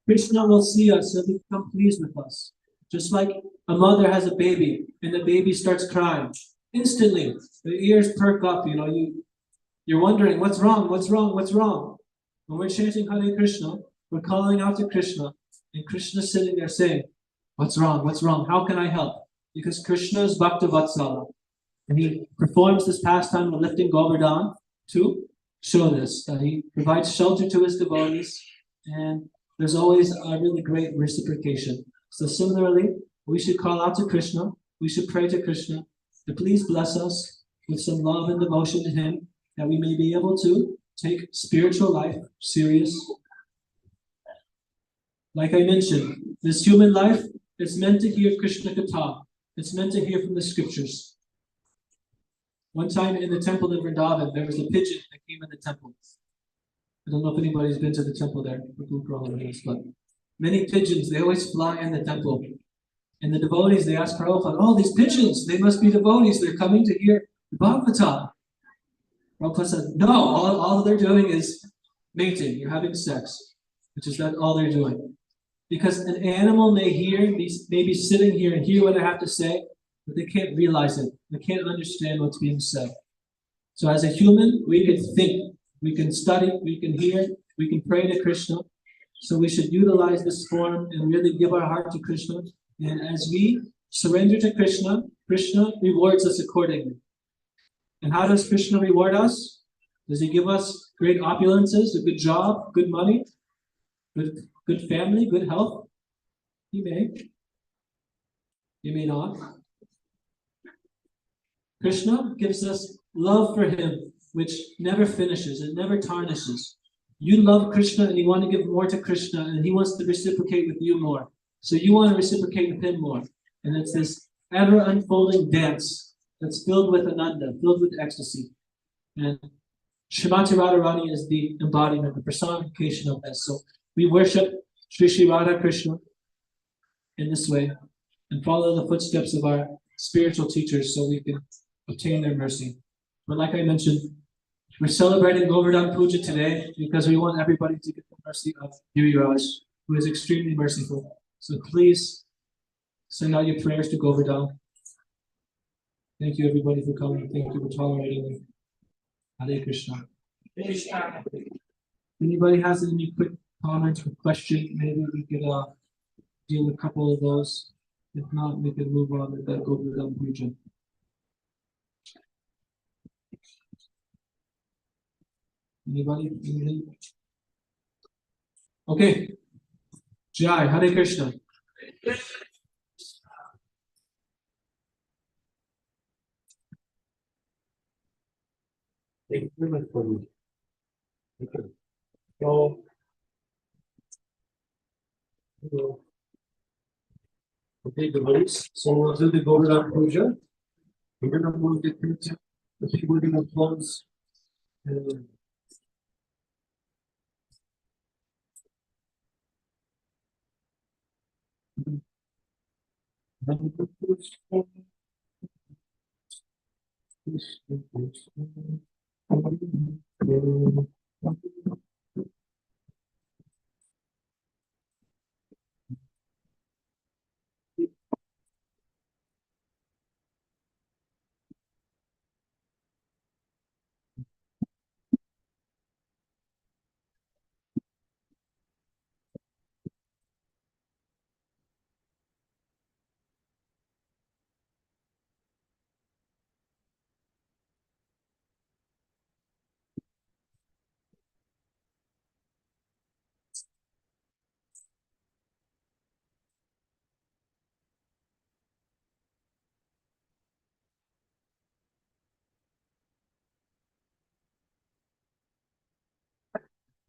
Krishna will see us and become pleased with us. Just like a mother has a baby and the baby starts crying. Instantly, the ears perk up, you're wondering, what's wrong? When we're chanting Hare Krishna, we're calling out to Krishna, and Krishna's sitting there saying, what's wrong? How can I help? Because Krishna is Bhakta Vatsala, and he performs this pastime of lifting Govardhan to show this, that he provides shelter to his devotees, and there's always a really great reciprocation. So similarly, we should call out to Krishna, we should pray to Krishna to please bless us with some love and devotion to him, that we may be able to take spiritual life serious Like I mentioned, this human life is meant to hear Krishna Katha. It's meant to hear from the scriptures. One time in the temple in Vrindavan, there was a pigeon that came in the temple. I don't know if anybody's been to the temple there, but many pigeons, they always fly in the temple. And the devotees, they ask Prabhupada, oh, these pigeons, they must be devotees. They're coming to hear Bhagavatam. Prabhupada said, no, all they're doing is mating. You're having sex, which is that all they're doing. Because an animal may be sitting here and hear what I have to say, but they can't realize it. They can't understand what's being said. So as a human, we can think, we can study, we can hear, we can pray to Krishna. So we should utilize this form and really give our heart to Krishna. And as we surrender to Krishna, Krishna rewards us accordingly. And how does Krishna reward us? Does he give us great opulences, a good job, good money, good family, good health? He may. He may not. Krishna gives us love for him, which never finishes, it never tarnishes. You love Krishna and you want to give more to Krishna, and he wants to reciprocate with you more. So you want to reciprocate with him more. And it's this ever unfolding dance that's filled with ananda, filled with ecstasy. And Srimati Radharani is the embodiment, the personification of this. So we worship Sri Sri Radha Krishna in this way and follow the footsteps of our spiritual teachers so we can obtain their mercy. But like I mentioned, we're celebrating Govardhana Puja today because we want everybody to get the mercy of Giriraj, who is extremely merciful. So please send out your prayers to Govardhana. Thank you everybody for coming. Thank you for tolerating me. Hare Krishna. Anybody has any quick comments or questions? Maybe we could deal with a couple of those. If not, we can move on with that Govardhana Puja. Anybody? Anything? Okay. Jai, Hare Krishna. Thank you very much for you. Okay. So, okay, devotees. So we'll do the Govardhana Puja. We're gonna move the kirtan. The people are gonna close.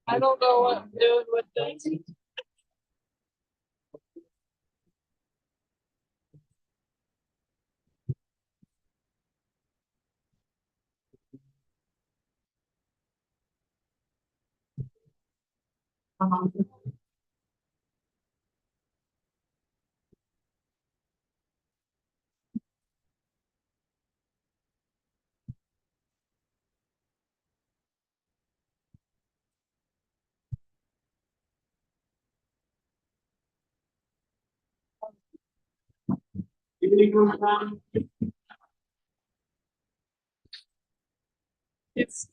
I don't know what I'm doing with this. It's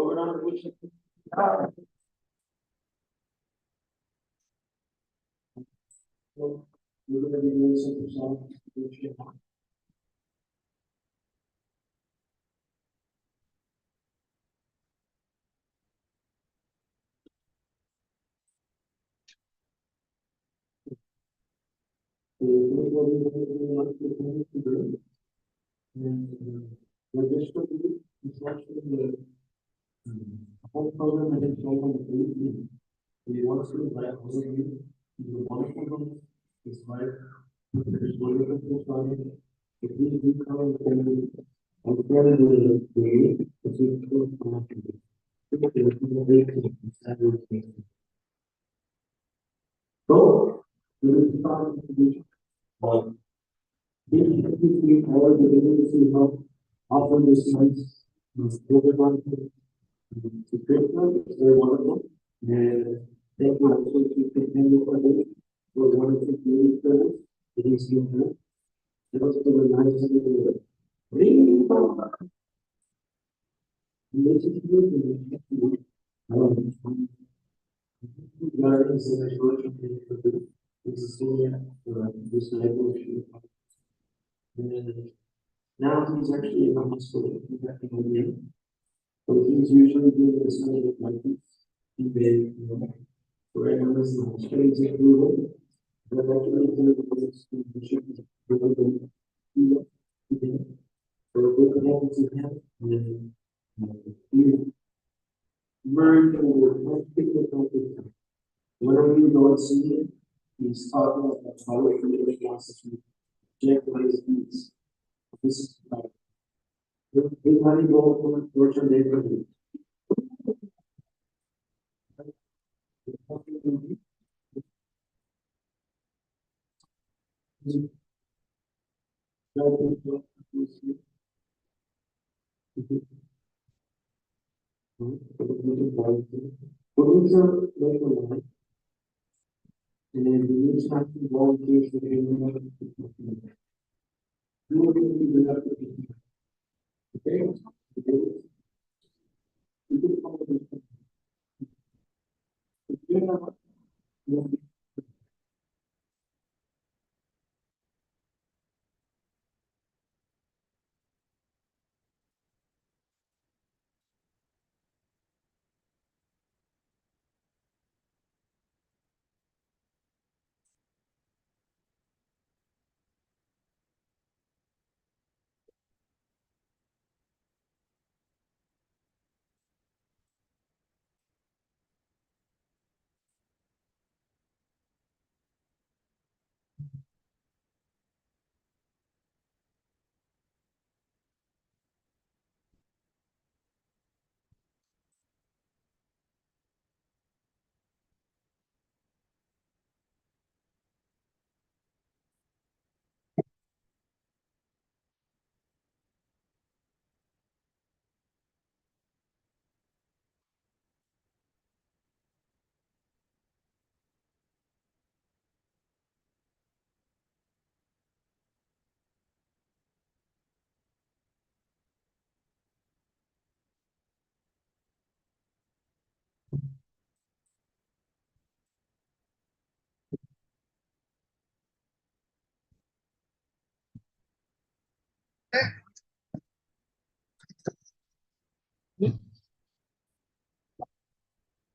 Govardhana, which you're gonna be doing some song. And the district is actually the whole program that is going on the we want to invite all of you to the wonderful room. It's like there's wonderful starting. If you do come and family, I'm trying to do the it's a cool connection. So, we will start with the we all be able to see how often this nice program it's a great one, it's very wonderful. And thank you also to continue for this. For wonderful community service. It is here. It was for the nice of the world. Really, this is good. Gardens in the short term, it's senior, this neighborhood. And now he's actually in the hospital, he's back in the but he's usually doing the same with my kids. He made, for everyone's crazy approval. Whenever you go and see him, he's talking about how he really wants to check what his needs. This is like, big money go for your neighborhood. And then the news have to volunteers with anyone. You will be the other people. Okay? You can follow this. If you're not, you'll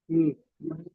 be